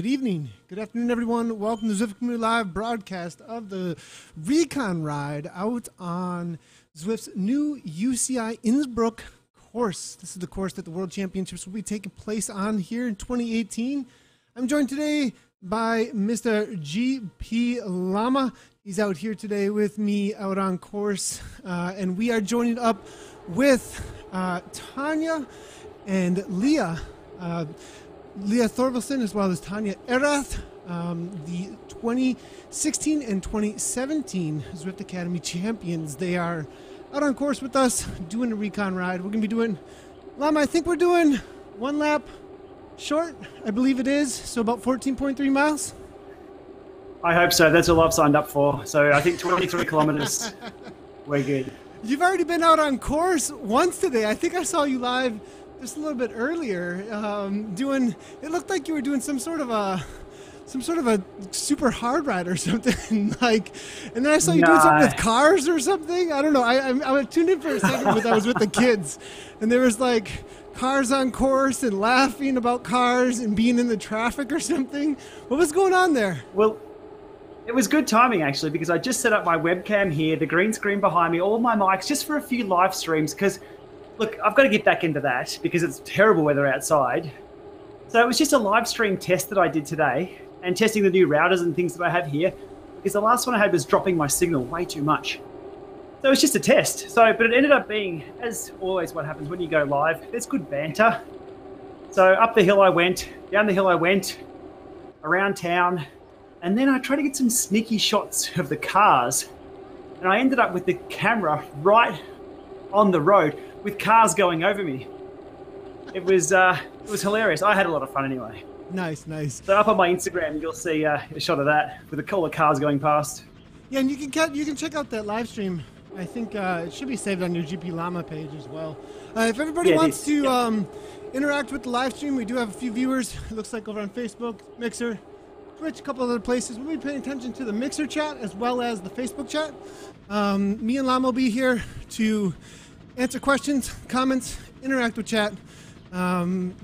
Good evening, good afternoon, everyone. Welcome to Zwift Community Live broadcast of the Recon ride out on Zwift's new UCI Innsbruck course. This is the course that the World Championships will be taking place on here in 2018. I'm joined today by Mr. GP Lama. He's out here today with me out on course, and we are joining up with Tanya and Leah. Leah Thorvaldsen, as well as Tanya Erath, the 2016 and 2017 Zwift Academy champions. They are out on course with us doing a recon ride. We're going to be doing, Lama, I think we're doing one lap short, I believe it is, so about 14.3 miles. I hope so. That's all I've signed up for. So I think 23 kilometers. We're good. You've already been out on course once today. I think I saw you live just a little bit earlier, doing. It looked like you were doing some sort of a super hard ride or something. Like, and then I saw you doing something with cars or something. I don't know. I tuned in for a second, but I was with the kids, and there was like cars on course and laughing about cars and being in the traffic or something. What was going on there? Well, it was good timing actually, because I just set up my webcam here, the green screen behind me, all my mics, just for a few live streams. Because look, I've got to get back into that because it's terrible weather outside. So it was just a live stream test that I did today and testing the new routers and things that I have here, because the last one I had was dropping my signal way too much. So it was just a test. So, but it ended up being, as always what happens when you go live, there's good banter. So up the hill I went, down the hill I went, around town, and then I tried to get some sneaky shots of the cars. And I ended up with the camera right on the road, with cars going over me. It was hilarious. I had a lot of fun anyway. Nice. So up on my Instagram, you'll see a shot of that with all the cars going past. Yeah, and you can check out that live stream. I think it should be saved on your GP Llama page as well. If everybody wants to interact with the live stream, we do have a few viewers. It looks like over on Facebook, Mixer, Twitch, a couple other places. We'll be paying attention to the Mixer chat as well as the Facebook chat. Me and Llama will be here to answer questions, comments, interact with chat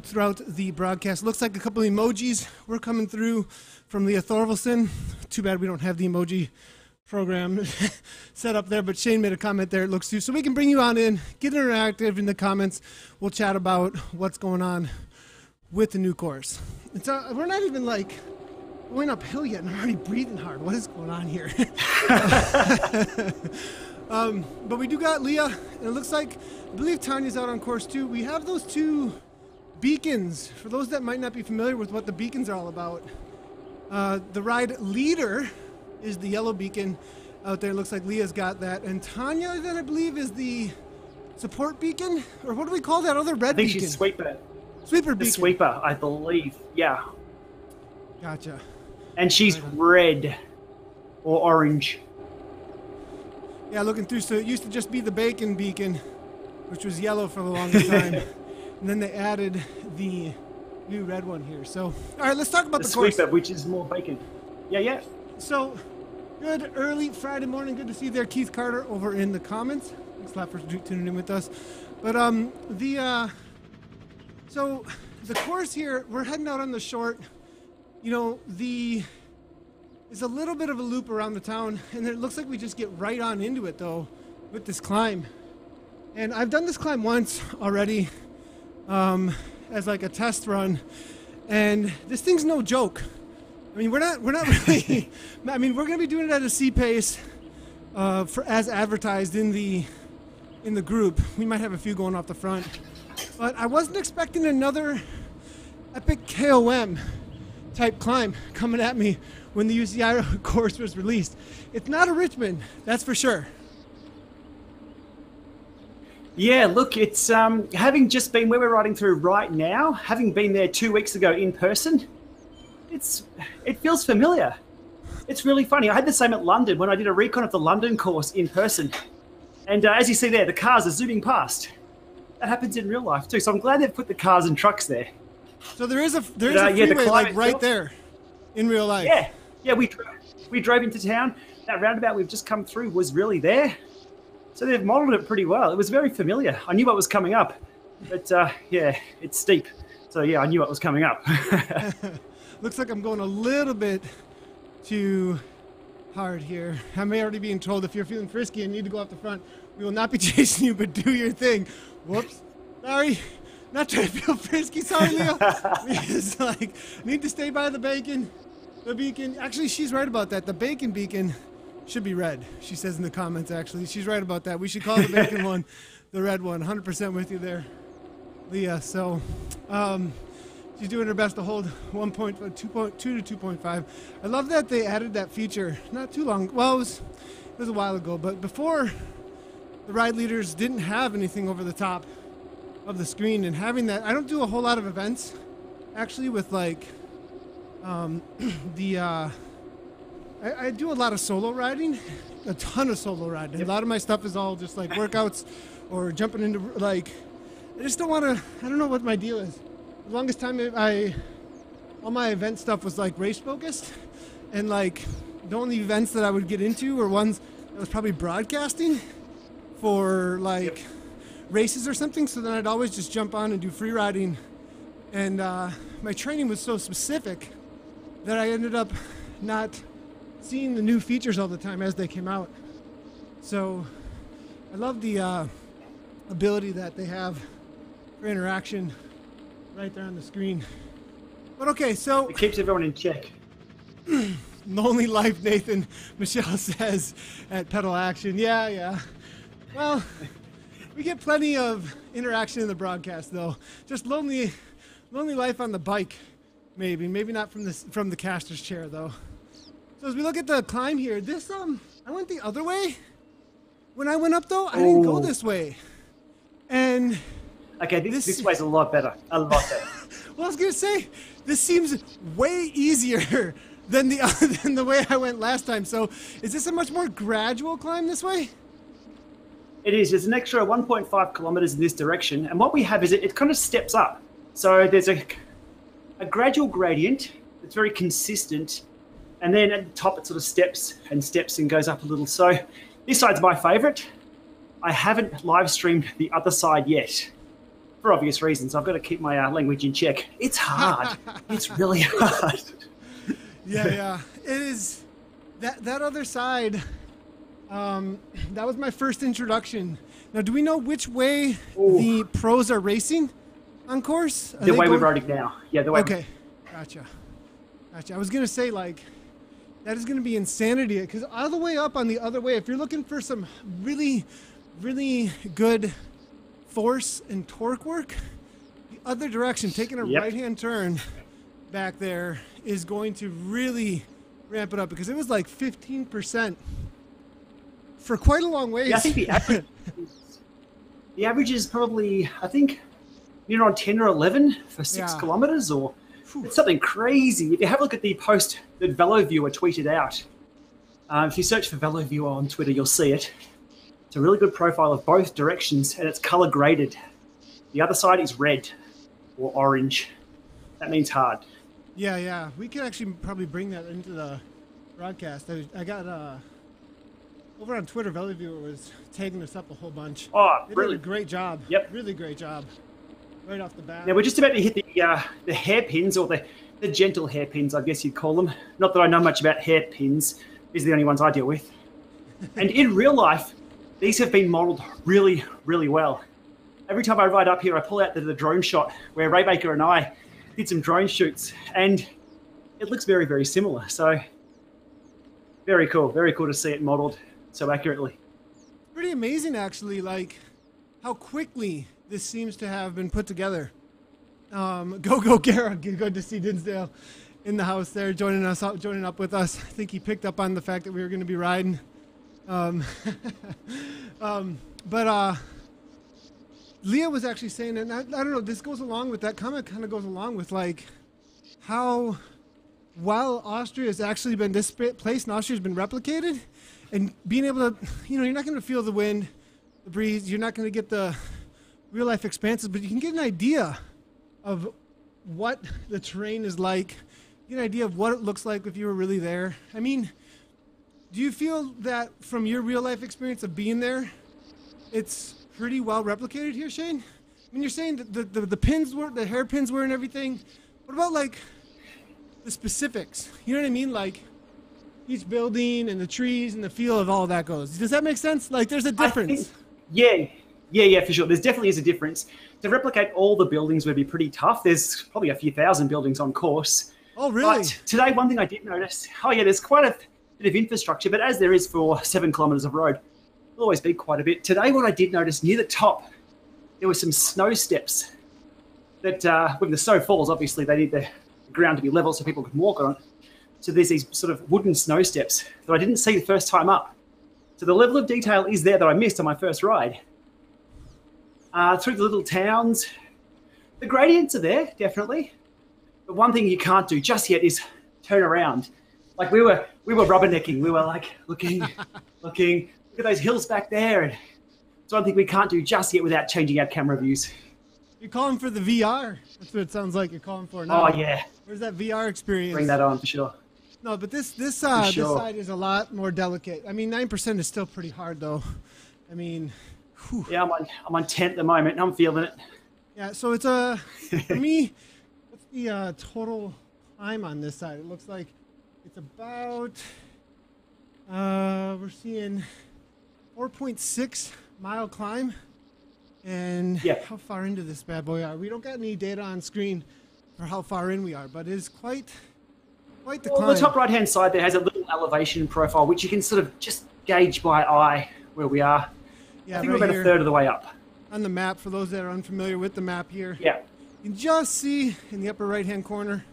throughout the broadcast. Looks like a couple of emojis were coming through from Leah Thorvaldsen. Too bad we don't have the emoji program set up there, but Shane made a comment there, it looks too. So we can bring you on in, get interactive in the comments. We'll chat about what's going on with the new course. We're not even like going uphill yet, and I'm already breathing hard. What is going on here? But we do got Leah, and it looks like, I believe Tanya's out on course too. We have those two beacons. For those that might not be familiar with what the beacons are all about, the ride leader is the yellow beacon out there. It looks like Leah's got that. And Tanya, then I believe, is the support beacon? Or what do we call that other red beacon? I think she's sweeper. Sweeper beacon. The sweeper, I believe. Yeah. Gotcha. And she's red or orange. Yeah, looking through, so it used to just be the bacon beacon, which was yellow for the longest time. And then they added the new red one here. So, all right, let's talk about the course. Sweeper, which is more bacon. Yeah. So, good early Friday morning. Good to see you there, Keith Carter, over in the comments. Thanks a lot for tuning in with us. But so the course here, we're heading out on the short. You know, it's a little bit of a loop around the town, and it looks like we just get right on into it, though, with this climb. And I've done this climb once already as like a test run, and this thing's no joke. I mean, we're not really. I mean, we're going to be doing it at a C pace, as advertised in the group. We might have a few going off the front, but I wasn't expecting another epic KOM type climb coming at me when the UCI course was released. It's not a Richmond, that's for sure. Yeah, look, it's having just been where we're riding through right now, having been there 2 weeks ago in person. It feels familiar. It's really funny. I had the same at London when I did a recon of the London course in person. And as you see there, the cars are zooming past. That happens in real life too. So I'm glad they've put the cars and trucks there. So there is a freeway like right there in real life. Yeah. We drove into town. That roundabout we've just come through was really there. So they've modeled it pretty well. It was very familiar. I knew what was coming up, but yeah, it's steep. So yeah, I knew what was coming up. Looks like I'm going a little bit too hard here. I may already being told if you're feeling frisky and need to go off the front, we will not be chasing you, but do your thing. Whoops. Sorry. Not trying to feel frisky. Sorry, Leo. It's like, need to stay by the bacon. The beacon. Actually, she's right about that. The bacon beacon should be red. She says in the comments, actually. She's right about that. We should call the bacon one the red one. 100% with you there, Leah. So, she's doing her best to hold 2.2 to 2.5. I love that they added that feature not too long. Well, it was a while ago, but before the ride leaders didn't have anything over the top of the screen, and having that, I don't do a whole lot of events actually with like I do a lot of solo riding, a ton of solo riding. Yep. A lot of my stuff is all just like workouts or jumping into like, I just don't want to, I don't know what my deal is. The longest time all my event stuff was like race focused, and like the only events that I would get into were ones that was probably broadcasting for like races or something. So then I'd always just jump on and do free riding, and my training was so specific that I ended up not seeing the new features all the time as they came out. So I love the ability that they have for interaction right there on the screen. But okay, so It keeps everyone in check. lonely life, Nathan, Michelle says at Pedal Action. Yeah. Well, we get plenty of interaction in the broadcast, though. Just lonely life on the bike, maybe not from the caster's chair, though. So as we look at the climb here, this I went the other way. When I went up, though, I didn't go this way, and Okay, this way's a lot better. A lot better. well, I was gonna say this seems way easier than the way I went last time. So is this a much more gradual climb this way? It is. There's an extra 1.5 kilometers in this direction, and what we have is it kind of steps up. So there's a gradual gradient that's very consistent, and then at the top it sort of steps and goes up a little. So this side's my favorite. I haven't live streamed the other side yet, for obvious reasons. I've got to keep my language in check. It's hard. It's really hard. Yeah. It is. That other side, that was my first introduction. Now, do we know which way the pros are racing on course? The way we're riding now. Yeah, the way. Okay, gotcha. I was gonna say, like, that is gonna be insanity, because all the way up on the other way, if you're looking for some really, really good force and torque work, the other direction, taking a right-hand turn back there is going to really ramp it up, because it was like 15% for quite a long ways. Yeah, I think the average is probably, I think, near on 10 or 11 for 6 kilometers, or it's something crazy. If you have a look at the post that VeloViewer tweeted out, if you search for VeloViewer on Twitter, you'll see it. It's a really good profile of both directions, and it's color graded. The other side is red or orange. That means hard. Yeah. We could actually probably bring that into the broadcast. I got over on Twitter, VeloViewer was tagging us up a whole bunch. Oh, they really? did a great job. Yep. Really great job. Right off the bat. Now we're just about to hit the hairpins, or the gentle hairpins, I guess you'd call them. Not that I know much about hairpins. These are the only ones I deal with. And in real life, these have been modeled really, really well. Every time I ride up here, I pull out the drone shot where Ray Baker and I did some drone shoots, and it looks very, very similar. So very cool to see it modeled so accurately. Pretty amazing, actually, like how quickly this seems to have been put together. Go Gara, good to see Dinsdale in the house there, joining up with us. I think he picked up on the fact that we were going to be riding. But Leah was actually saying, and I don't know, this goes along with that comment, kind of goes along with like how while Austria has actually been, this place in Austria has been replicated, and being able to, you're not going to feel the wind, the breeze, you're not going to get the real life expanses, but you can get an idea of what the terrain is like, get an idea of what it looks like if you were really there. I mean, do you feel that from your real life experience of being there, it's pretty well replicated here, Shane? I mean, you're saying that the pins were, the hairpins were and everything. What about like the specifics. You know what I mean? Like each building and the trees and the feel of all that goes. Does that make sense? Like there's a difference. Yeah, for sure. There's definitely is a difference. To replicate all the buildings would be pretty tough. There's probably a few thousand buildings on course. Oh, really? But today, one thing I did notice, there's quite a bit of infrastructure, but as there is for 7 kilometres of road, there'll always be quite a bit. Today, what I did notice, near the top, there were some snow steps that, when the snow falls, obviously they need the ground to be level so people can walk on it. So there's these sort of wooden snow steps that I didn't see the first time up. So the level of detail is there that I missed on my first ride. Through the little towns, the gradients are there, definitely. But one thing you can't do just yet is turn around. Like we were rubbernecking. We were like looking, look at those hills back there. And it's one thing we can't do just yet without changing our camera views. You're calling for the VR. That's what it sounds like you're calling for now. Oh, yeah. Where's that VR experience? Bring that on for sure. No, but this side is a lot more delicate. I mean, 9% is still pretty hard, though. I mean, whew. Yeah, I'm on 10 at the moment, and I'm feeling it. Yeah, so it's for me, what's the total time on this side? It looks like it's about, we're seeing 4.6 mile climb. And how far into this bad boy are we? Don't got any data on screen for how far in we are, but it is quite the climb. The top right-hand side there has a little elevation profile, which you can sort of just gauge by eye where we are. Yeah, I think right we're about a third of the way up. On the map, for those that are unfamiliar with the map here, yeah, you can just see in the upper right-hand corner,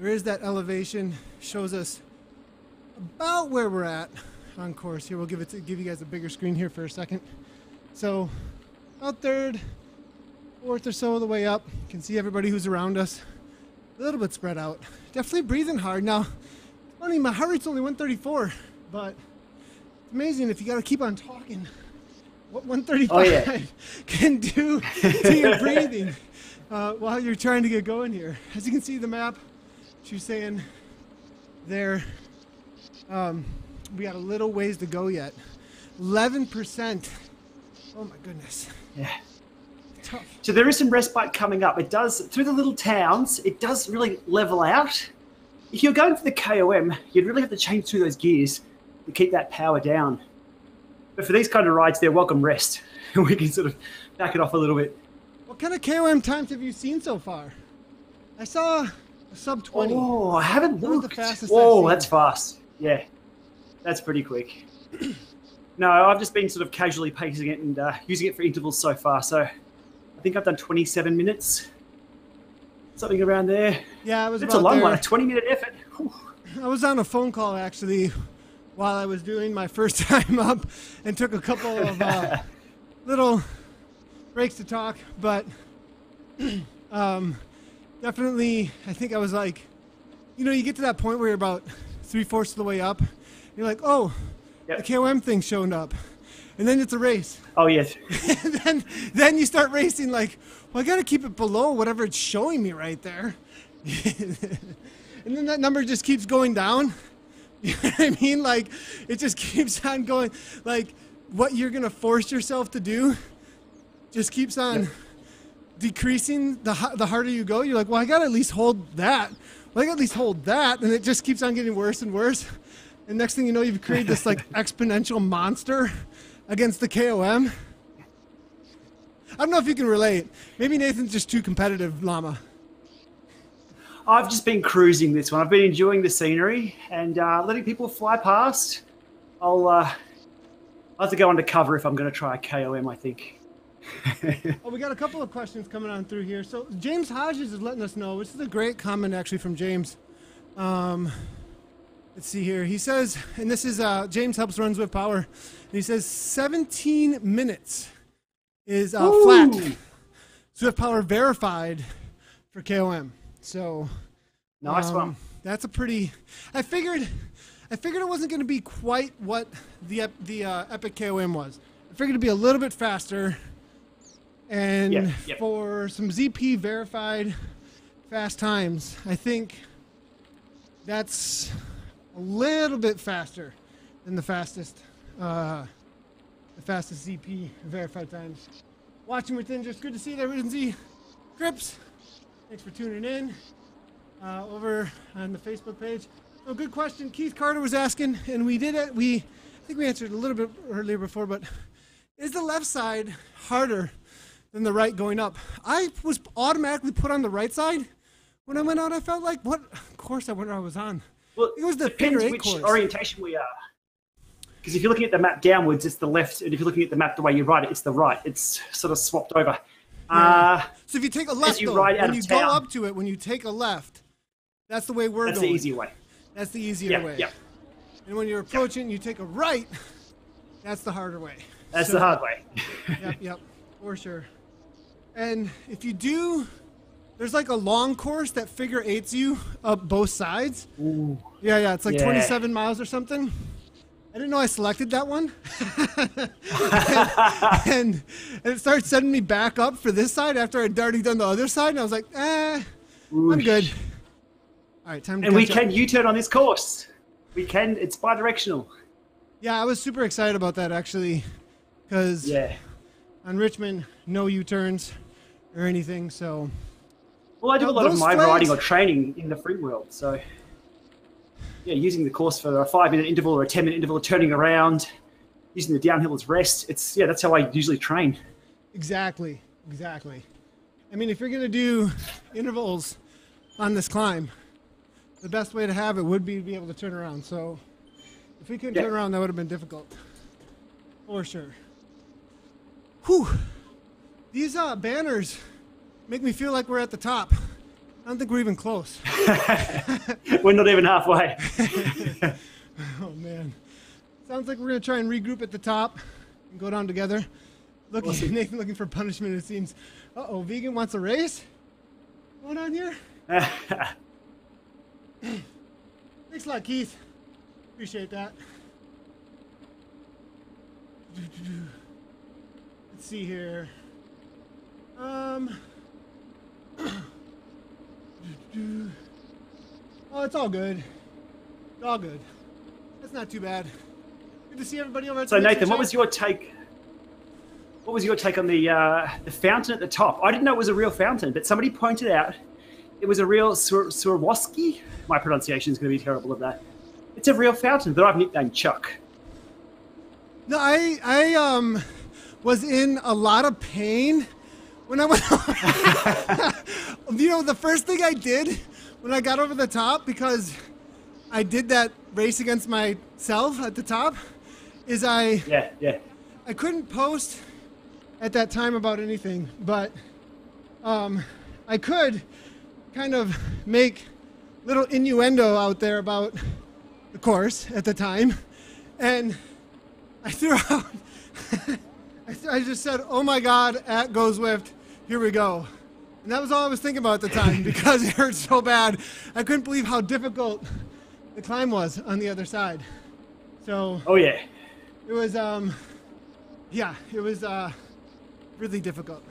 there is that elevation, shows us about where we're at on course. Here, we'll give you guys a bigger screen here for a second. So, about third, fourth or so of the way up. You can see everybody who's around us. A little bit spread out. Definitely breathing hard. Now, funny, my heart rate's only 134, but it's amazing if you got to keep on talking. What 135 can do to your breathing while you're trying to get going here. As you can see the map, she was saying there, we got a little ways to go yet. 11%. Oh my goodness. Yeah. Tough. So there is some respite coming up. It does, through the little towns, it does really level out. If you're going for the KOM, you'd really have to change through those gears to keep that power down. But for these kind of rides, they're welcome rest. We can sort of back it off a little bit. What kind of KOM times have you seen so far? I saw a sub 20. Oh, I haven't looked. The fastest Whoa, that's fast. Yeah, that's pretty quick. No, I've just been sort of casually pacing it and using it for intervals so far. So I think I've done 27 minutes, something around there. Yeah, it's a long one, a 20-minute effort. Whew. I was on a phone call actually while I was doing my first time up and took a couple of little breaks to talk, but definitely I think I was like, you get to that point where you're about 3/4 of the way up. You're like, oh, the KOM thing showed up. And then it's a race. Oh, yes. And then you start racing like, well, I got to keep it below whatever it's showing me right there. And then that number just keeps going down. You know what I mean? Like, it just keeps on going. Like, what you're going to force yourself to do just keeps on decreasing the harder you go. You're like, well, I got to at least hold that. Well, I got to at least hold that. And it just keeps on getting worse and worse. And next thing you know, you've created this, like, exponential monster against the KOM. I don't know if you can relate. Maybe Nathan's just too competitive, Llama. I've just been cruising this one. I've been enjoying the scenery and letting people fly past. I'll have to go undercover if I'm going to try a KOM, I think. Oh, we got a couple of questions coming on through here. So James Hodges is letting us know, which is a great comment actually from James. Let's see here. He says, and this is James helps runs with power. And he says 17 minutes is flat. Swift Power verified for KOM. So nice one. That's a pretty. I figured it wasn't going to be quite what the Epic KOM was. I figured it'd be a little bit faster, and for some ZP verified fast times, I think that's a little bit faster than the fastest ZP verified times. Watching within, just good to see you there, Rinzy. Crips, thanks for tuning in. over on the Facebook page. So good question. Keith Carter was asking, and we did it. I think we answered a little bit earlier before, but is the left side harder than the right going up? I was automatically put on the right side when I went out. I felt like, what course I wonder I was on? Well, it was the depends figure 8 which course. orientation we are. Because if you're looking at the map downwards, it's the left, and if you're looking at the map the way you write it, it's the right. It's sort of swapped over. Yeah. So if you take a left, you though, ride out when of you town, go up to it, when you take a left, that's the way we're going. That's the easier way. That's the easier way. Yeah. And when you're approaching, and you take a right, that's the harder way. That's the hard way. Yep, for sure. And if you do, there's like a long course that figure 8s you up both sides. Ooh. Yeah, it's like 27 miles or something. I didn't know I selected that one. and it started sending me back up for this side after I'd already done the other side. And I was like, I'm good. All right, time to And we catch up. can U-turn on this course. We can. It's bi-directional. Yeah, I was super excited about that, actually. Because on Richmond, no U-turns or anything, so... Well, I do a lot of those my flags- riding or training in the free world, so... Yeah, using the course for a 5-minute interval or a 10-minute interval, turning around, using the downhill as rest. That's how I usually train. Exactly. I mean, if you're going to do intervals on this climb, the best way to have it would be to be able to turn around. So if we couldn't turn around, that would have been difficult. For sure. Whew. These banners make me feel like we're at the top. I don't think we're even close. We're not even halfway. Oh, man. Sounds like we're going to try and regroup at the top and go down together. Awesome. Nathan looking for punishment, it seems. Uh-oh, Vegan wants a race? What's going on here? Thanks a lot, Keith. Appreciate that. Let's see here. Oh, it's all good. It's all good. That's not too bad. Good to see everybody over at So the Nathan, Mixer what was your take? What was your take on the fountain at the top? I didn't know it was a real fountain, but somebody pointed out it was a real Swarovski. My pronunciation is going to be terrible of that. It's a real fountain that I've nicknamed Chuck. No, I was in a lot of pain when I went over. You know, the first thing I did when I got over the top, because I did that race against myself at the top, is I couldn't post at that time about anything, but I could kind of make little innuendo out there about the course at the time, and I threw out I just said, "Oh my God, at Go Zwift, here we go." And that was all I was thinking about at the time because it hurt so bad. I couldn't believe how difficult the climb was on the other side. So it was it was really difficult.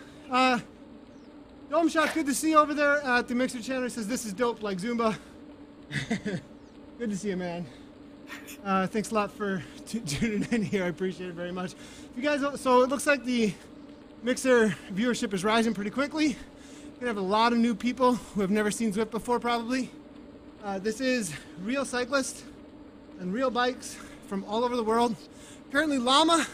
Dome Shot, good to see you over there at the Mixer channel. He says this is dope like Zumba. Good to see you, man. Thanks a lot for tuning in here. I appreciate it very much. You guys, so it looks like the Mixer viewership is rising pretty quickly. We're gonna have a lot of new people who have never seen Zwift before, probably. This is real cyclists and real bikes from all over the world. Apparently, Llama,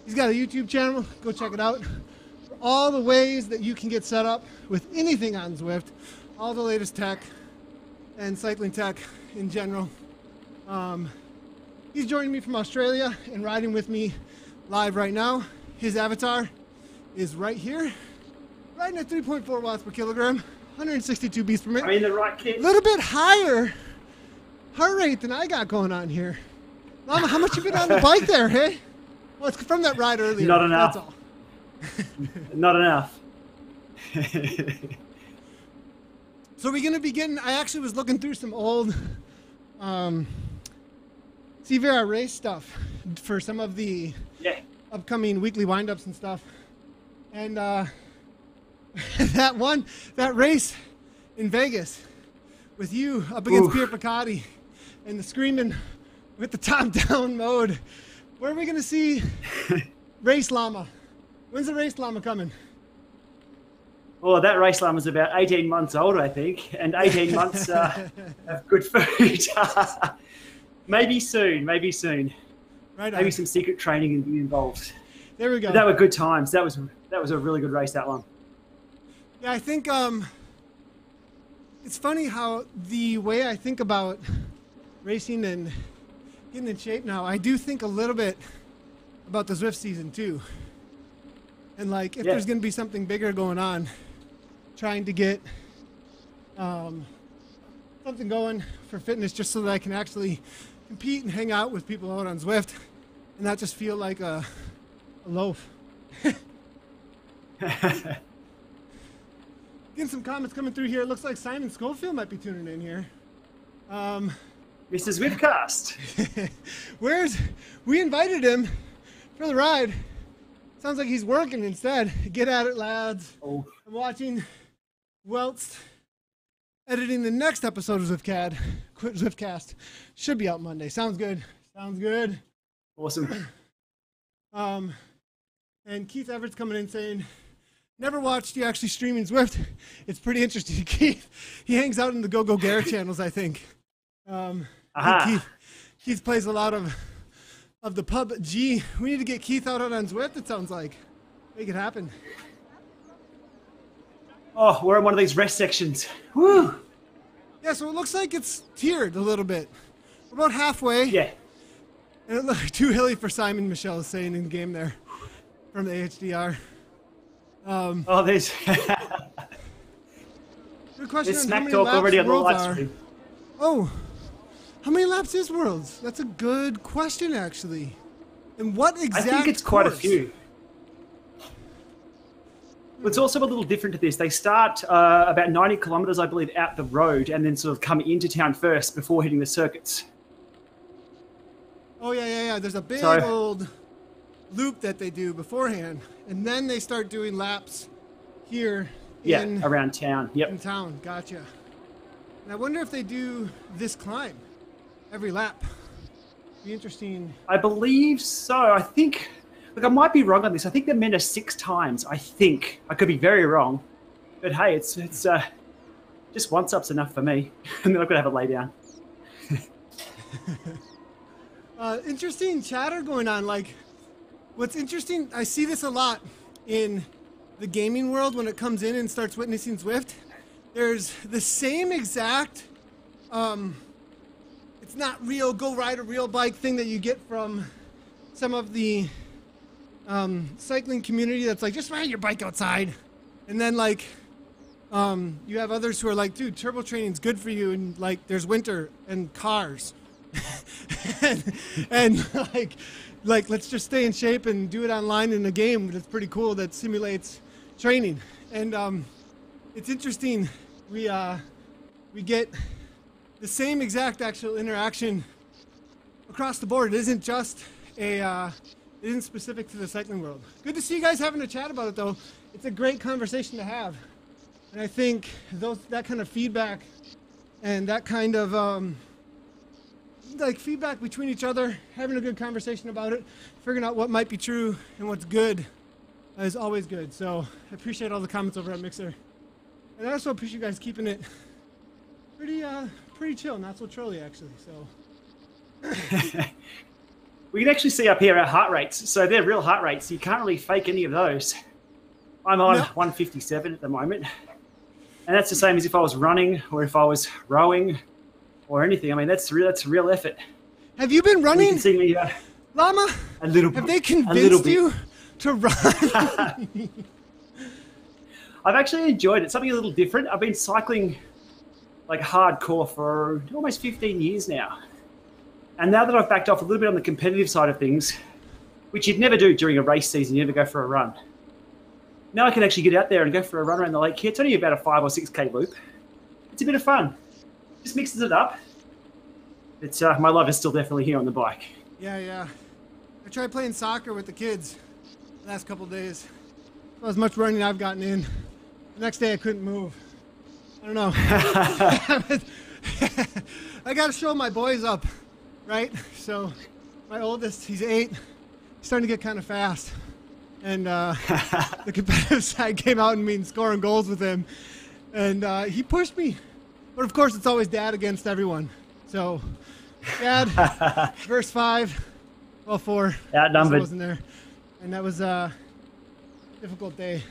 he's got a YouTube channel. Go check it out. For all the ways that you can get set up with anything on Zwift, all the latest tech and cycling tech in general. He's joining me from Australia and riding with me live right now. His avatar is right here, riding at 3.4 watts per kilogram, 162 beats per minute. Are you in the right kit? A little bit higher heart rate than I got going on here. Llama, how much you been on the bike there, hey? Well, it's from that ride earlier. Not enough. That's all. Not enough. So we're going to be getting, I actually was looking through some old CVR race stuff for some of the upcoming weekly windups and stuff. And that race in Vegas with you up against Pierre Picotti and the screaming with the top down mode. Where are we going to see Race Llama? When's the Race Llama coming? Well, that race line was about 18 months old, I think, and 18 months of good food. Maybe soon, maybe soon. Right on. Maybe some secret training and be involved. There we go. But that were good times. That was a really good race, that one. Yeah, I think it's funny how the way I think about racing and getting in shape now, I do think a little bit about the Zwift season too. And like, if there's going to be something bigger going on, trying to get something going for fitness just so that I can actually compete and hang out with people out on Zwift and not just feel like a loaf. Getting some comments coming through here. It looks like Simon Schofield might be tuning in here. Mr. Zwiftcast. We invited him for the ride. Sounds like he's working instead. Get at it, lads. Oh. I'm watching Welts editing the next episode of Zwiftcast. Should be out Monday. Sounds good. Sounds good. Awesome. And Keith Everett's coming in saying, never watched you actually streaming Zwift. It's pretty interesting. Keith, he hangs out in the Go Garrett channels, I think. Keith plays a lot of the PUBG. We need to get Keith out on Zwift, it sounds like. Make it happen. Oh, we're in one of these rest sections. Woo! Yeah, so it looks like it's tiered a little bit. We're about halfway. Yeah. And it looks too hilly for Simon, Michelle is saying in the game there from the AHDR. There's good question. there's On smack how talk many already on the Worlds live are. stream. Oh, how many laps is Worlds? That's a good question, actually. And what exact I think it's quite course? a few. It's also a little different to this. They start about 90 kilometres, I believe, out the road and then sort of come into town first before hitting the circuits. Oh, yeah. There's a big old loop that they do beforehand. And then they start doing laps here around town. Yep. In town. Gotcha. And I wonder if they do this climb every lap. Be interesting. I believe so. I think... Look, I might be wrong on this. I think they're meant to 6 times. I think. I could be very wrong. But hey, it's just once up's enough for me. And then I've got to have it lay down. Interesting chatter going on. Like, what's interesting, I see this a lot in the gaming world when it comes in and starts witnessing Zwift. There's the same exact, it's not real, go ride a real bike thing that you get from some of the cycling community that's like, just ride your bike outside. And then like, you have others who are like, dude, turbo training's good for you. And like, there's winter and cars. and like, let's just stay in shape and do it online in a game that's pretty cool that simulates training. And it's interesting. We get the same exact actual interaction across the board. It isn't just it isn't specific to the cycling world. Good to see you guys having a chat about it, though. It's a great conversation to have, and I think that kind of feedback and that kind of like feedback between each other, having a good conversation about it, figuring out what might be true and what's good is always good. So I appreciate all the comments over at Mixer, and I also appreciate you guys keeping it pretty chill, not so trolly actually. So. We can actually see up here our heart rates. So they're real heart rates. You can't really fake any of those. I'm on 157 at the moment. And that's the same as if I was running or if I was rowing or anything. I mean, that's real effort. Have you been running? You can see me, Llama? A little bit. Have they convinced you to run? I've actually enjoyed it. Something a little different. I've been cycling like hardcore for almost 15 years now. And now that I've backed off a little bit on the competitive side of things, which you'd never do during a race season, you never go for a run. Now I can actually get out there and go for a run around the lake here. It's only about a 5 or 6K loop. It's a bit of fun. Just mixes it up. It's my love is still definitely here on the bike. Yeah. I tried playing soccer with the kids the last couple of days. Not as much running I've gotten in. The next day I couldn't move. I don't know. I got to show my boys up. Right? So my oldest, he's 8. He's starting to get kind of fast. And the competitive side came out and mean scoring goals with him. And he pushed me. But of course, it's always Dad against everyone. So, Dad, verse 5, well, 4. Outnumbered. Wasn't there. And that was a difficult day.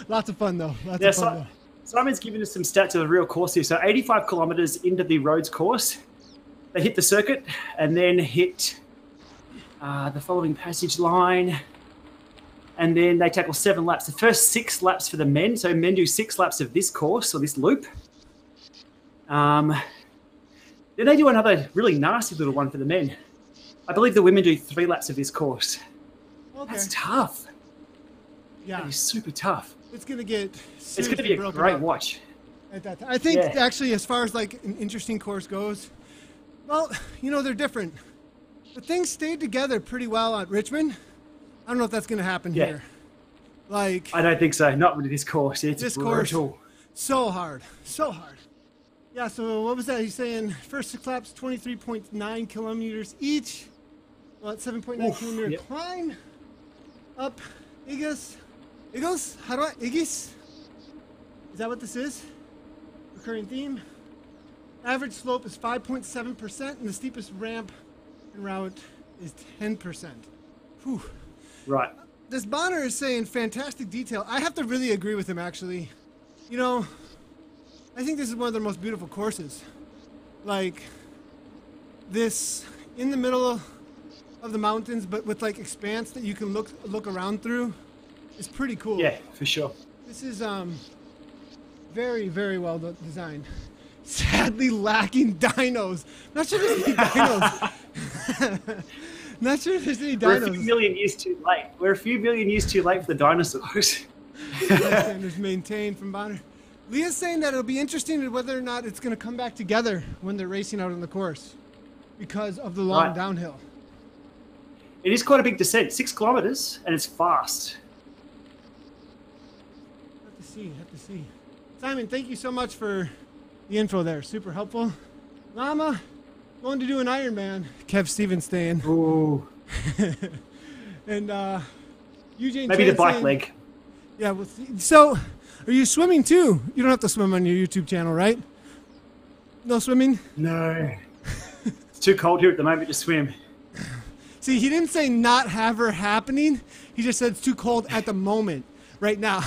Lots of fun, though. Lots of fun, though. Simon's given us some stats of the real course here. So 85 kilometers into the roads course, they hit the circuit and then hit the following passage line. And then they tackle 7 laps. The first 6 laps for the men. So men do 6 laps of this course or this loop. Then they do another really nasty little one for the men. I believe the women do 3 laps of this course. Okay. That's tough. Yeah. That is super tough. It's going to get It's going to be a great watch. At that time. I think actually, as far as like an interesting course goes, well, you know, they're different. But things stayed together pretty well at Richmond. I don't know if that's going to happen here. Like, I don't think so. Not with this course. It's brutal. Course, so hard. So hard. Yeah, so what was that? He's saying first 6 laps, 23.9 kilometers each. Well, 7.9 kilometer climb. Up Igis. How do I? Igis? Is that what this is? Recurring theme. Average slope is 5.7%, and the steepest ramp and route is 10%. Whew. Right. This Bonner is saying fantastic detail. I have to really agree with him, actually. You know, I think this is one of the most beautiful courses. Like, this in the middle of the mountains, but with like expanse that you can look around through, is pretty cool. Yeah, for sure. This is very, very well designed. Sadly lacking dinos. Not sure there's any dinos. Not sure if there's any dinos. We're a few million years too late. We're a few million years too late for the dinosaurs. Standards maintained from Bonner. Leah's saying that it'll be interesting whether or not it's going to come back together when they're racing out on the course because of the long downhill. It is quite a big descent, 6 kilometers, and it's fast. Have to see. Simon, thank you so much for the info there. Super helpful. Llama, going to do an Ironman. Kev Stevens staying. Ooh. And Eugene maybe Chan the bike saying, leg. Yeah, we'll see. So, are you swimming too? You don't have to swim on your YouTube channel, right? No swimming? No. It's too cold here at the moment to swim. See, he didn't say not have her happening. He just said it's too cold at the moment, right now.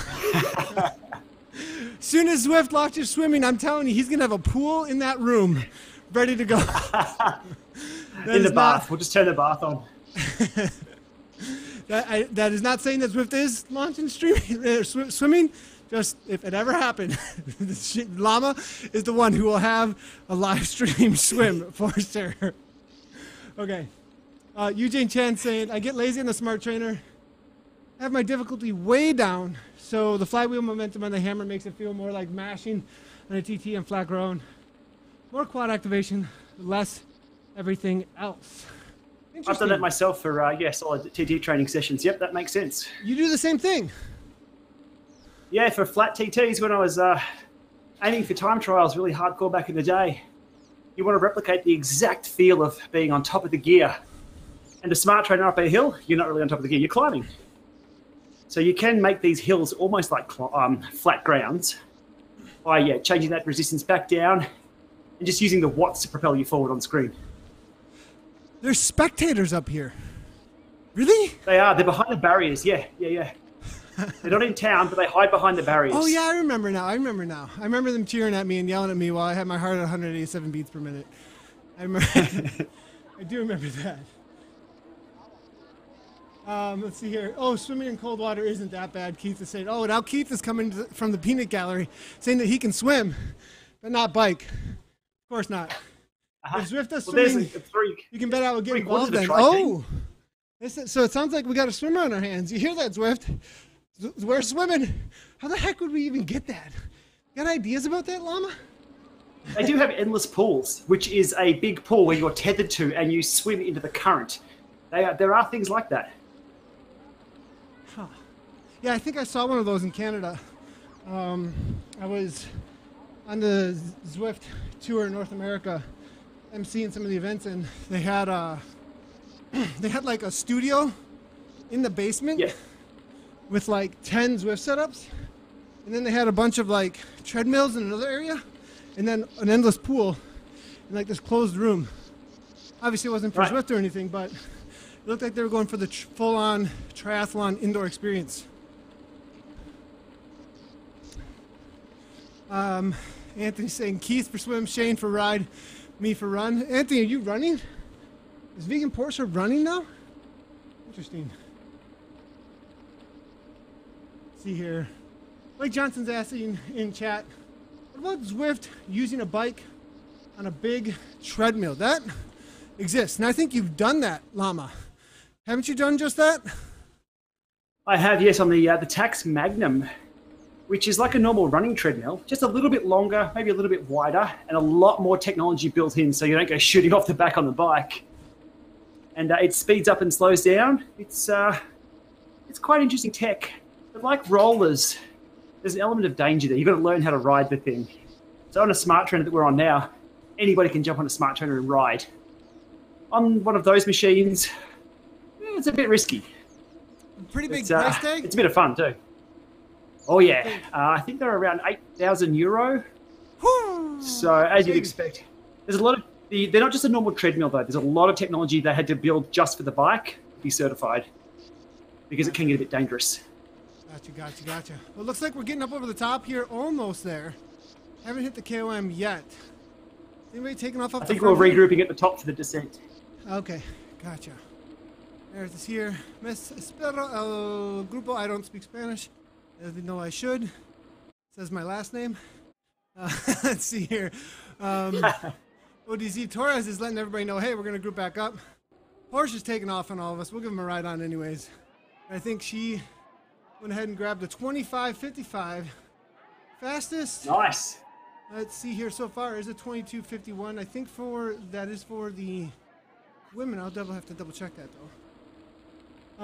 Soon as Zwift launches swimming, I'm telling you, he's going to have a pool in that room ready to go. In the bath. We'll just turn the bath on. That is not saying that Zwift is launching swimming. Just if it ever happened, Llama is the one who will have a live stream swim for sure. Okay. Eugene Chan saying, I get lazy on the smart trainer. I have my difficulty way down, so the flywheel momentum on the hammer makes it feel more like mashing on a TT and flat ground. More quad activation, less everything else. I've done that myself for solid TT training sessions. Yep, that makes sense. You do the same thing? Yeah, for flat TTs when I was aiming for time trials really hardcore back in the day. You want to replicate the exact feel of being on top of the gear. And a smart trainer up a hill, you're not really on top of the gear, you're climbing. So you can make these hills almost like flat grounds by changing that resistance back down and just using the watts to propel you forward on screen. There's spectators up here. Really? They are. They're behind the barriers. Yeah. They're not in town, but they hide behind the barriers. Oh, yeah, I remember now. I remember them cheering at me and yelling at me while I had my heart at 187 beats per minute. I remember. I do remember that. Let's see here. Oh, swimming in cold water isn't that bad, Keith is saying. Oh, now Keith is coming from the peanut gallery saying that he can swim, but not bike. Of course not. If Zwift does swimming, you can bet I will get involved then. Oh! So it sounds like we got a swimmer on our hands. You hear that, Zwift? We're swimming. How the heck would we even get that? Got ideas about that, Llama? They do have endless pools, which is a big pool where you're tethered to and you swim into the current. There are things like that. Huh. Yeah, I think I saw one of those in Canada. I was on the Zwift tour in North America, emceeing some of the events, and they had like a studio in the basement Yeah. with like 10 Zwift setups. And then they had a bunch of like treadmills in another area, and then an endless pool in like this closed room. Obviously, it wasn't for Right. Zwift or anything, but it looked like they were going for the full-on triathlon indoor experience. Anthony's saying Keith for swim, Shane for ride, me for run. Anthony, are you running? Is Vegan Porsche running now? Interesting. Let's see here. Mike Johnson's asking in chat, what about Zwift using a bike on a big treadmill? That exists. And I think you've done that, Llama. Haven't you done just that? I have, yes, on the Tax Magnum, which is like a normal running treadmill, just a little bit longer, maybe a little bit wider, and a lot more technology built in so you don't go shooting off the back on the bike. And it speeds up and slows down. It's quite interesting tech. But like rollers, there's an element of danger there. You've got to learn how to ride the thing. So on a smart trainer that we're on now, anybody can jump on a smart trainer and ride. On one of those machines, it's a bit risky. Pretty big price tag? It's a bit of fun too. Oh yeah, I think they're around €8,000. So as you'd expect, there's a lot of they're not just a normal treadmill though. There's a lot of technology they had to build just for the bike to be certified, because it can get a bit dangerous. Gotcha. Well, it looks like we're getting up over the top here, almost there. Haven't hit the KOM yet. Anybody taking off? I think we're regrouping at the top for the descent. Okay, gotcha. There's this here. Mes espero el grupo. I don't speak Spanish. Doesn't know I should. Says my last name. Let's see here. ODZ Torres is letting everybody know, hey, we're going to group back up. Porsche's taking off on all of us. We'll give them a ride on anyways. I think she went ahead and grabbed a 25:55. Fastest. Nice. Let's see here. So far is a 22:51. I think that is for the women. I'll have to double check that though.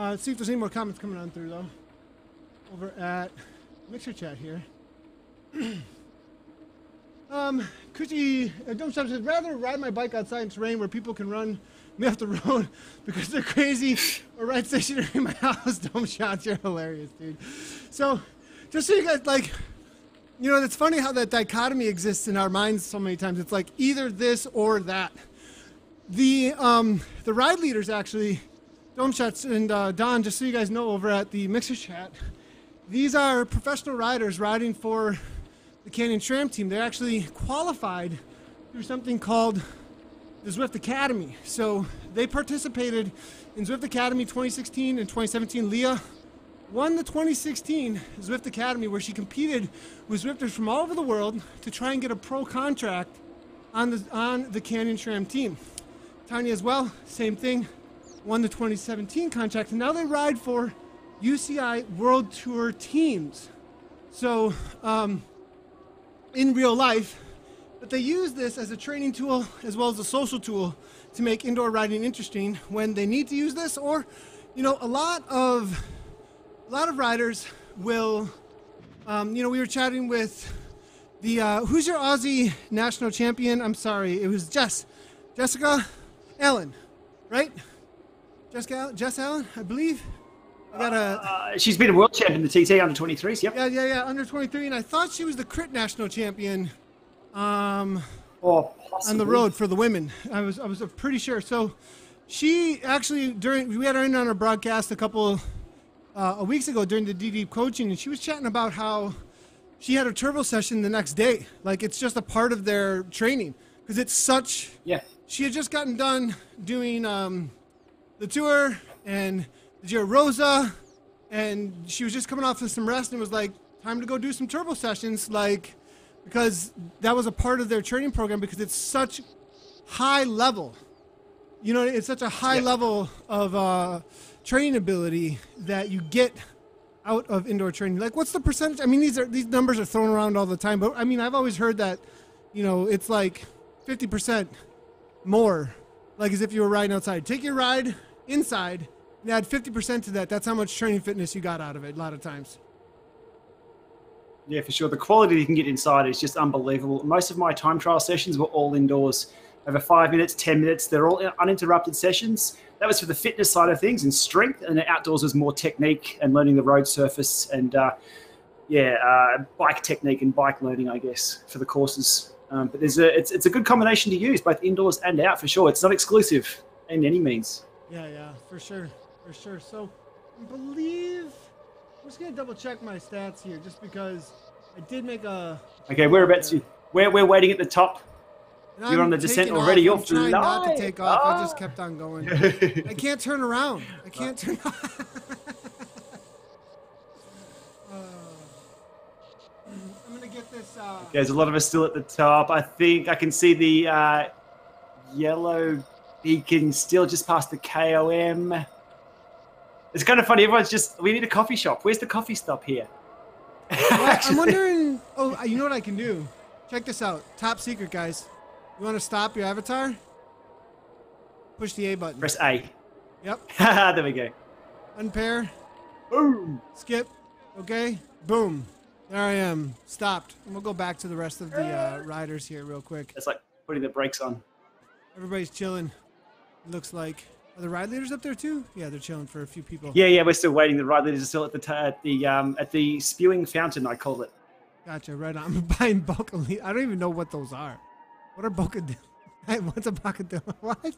Let's see if there's any more comments coming on through though. Over at Mixer Chat here. Cushy Dome Shop says, rather ride my bike outside in terrain where people can run me off the road because they're crazy, or ride stationary in my house. Dome Shots, you're hilarious, dude. So, just so you guys, like, you know, it's funny how that dichotomy exists in our minds so many times. It's like either this or that. The ride leaders actually, Dome Shots and Don, just so you guys know, over at the Mixer Chat, these are professional riders riding for the Canyon SRAM team. They're actually qualified through something called the Zwift Academy. So they participated in Zwift Academy 2016 and 2017. Leah won the 2016 Zwift Academy, where she competed with Zwifters from all over the world to try and get a pro contract on the Canyon SRAM team. Tanya as well, same thing, won the 2017 contract, and now they ride for UCI World Tour teams. So in real life, but they use this as a training tool as well as a social tool to make indoor riding interesting when they need to use this. Or, you know, a lot of riders will, you know, we were chatting with the who's your Aussie national champion? I'm sorry, it was Jessica Allen, right? Jess Allen, I believe. She's been a world champion in the TT under 23s. Yep. Yeah, under 23, and I thought she was the crit national champion. Or on the road for the women. I was pretty sure. So she actually, we had her in on our broadcast a weeks ago during the DD coaching, and she was chatting about how she had a turbo session the next day. Like, it's just a part of their training because it's such. Yeah. She had just gotten done doing the tour and the Giro Rosa, and she was just coming off of some rest and was like, time to go do some turbo sessions, like, because that was a part of their training program, because it's such high level. You know, it's such a high level of training ability that you get out of indoor training. Like, what's the percentage? I mean, these numbers are thrown around all the time, but I mean, I've always heard that, you know, it's like 50% more, like as if you were riding outside. Take your ride inside and add 50% to that. That's how much training fitness you got out of it a lot of times. Yeah, for sure. The quality you can get inside is just unbelievable. Most of my time trial sessions were all indoors, over 5 minutes, 10 minutes. They're all uninterrupted sessions. that was for the fitness side of things and strength, and the outdoors was more technique and learning the road surface and bike technique and bike learning, I guess, for the courses. But it's a good combination to use, both indoors and out for sure. It's not exclusive in any means. Yeah, for sure. So I believe I'm just gonna double check my stats here, just because I did make a. Okay, whereabouts you? We're waiting at the top. And You're on the descent already. You're trying not to take off. Ah. I just kept on going. I can't turn around. I can't turn. I'm gonna get this. There's a lot of us still at the top. I think I can see the yellow beacon still just past the KOM. It's kind of funny. Everyone's just. We need a coffee shop. Where's the coffee stop here? Well, I'm wondering. Oh, you know what I can do? Check this out. Top secret, guys. You want to stop your avatar? Push the A button. Press A. Yep. There we go. Unpair. Boom. Skip. Okay. Boom. There I am. Stopped. And we'll go back to the rest of the riders here real quick. It's like putting the brakes on. Everybody's chilling. It looks like. Are the ride leaders up there too? Yeah, they're chilling for a few people. Yeah. We're still waiting. The ride leaders are still at the spewing fountain, I call it. Gotcha. Right on. I'm buying bulk. I don't even know what those are. What are bocadillo? What's a bocadillo? What?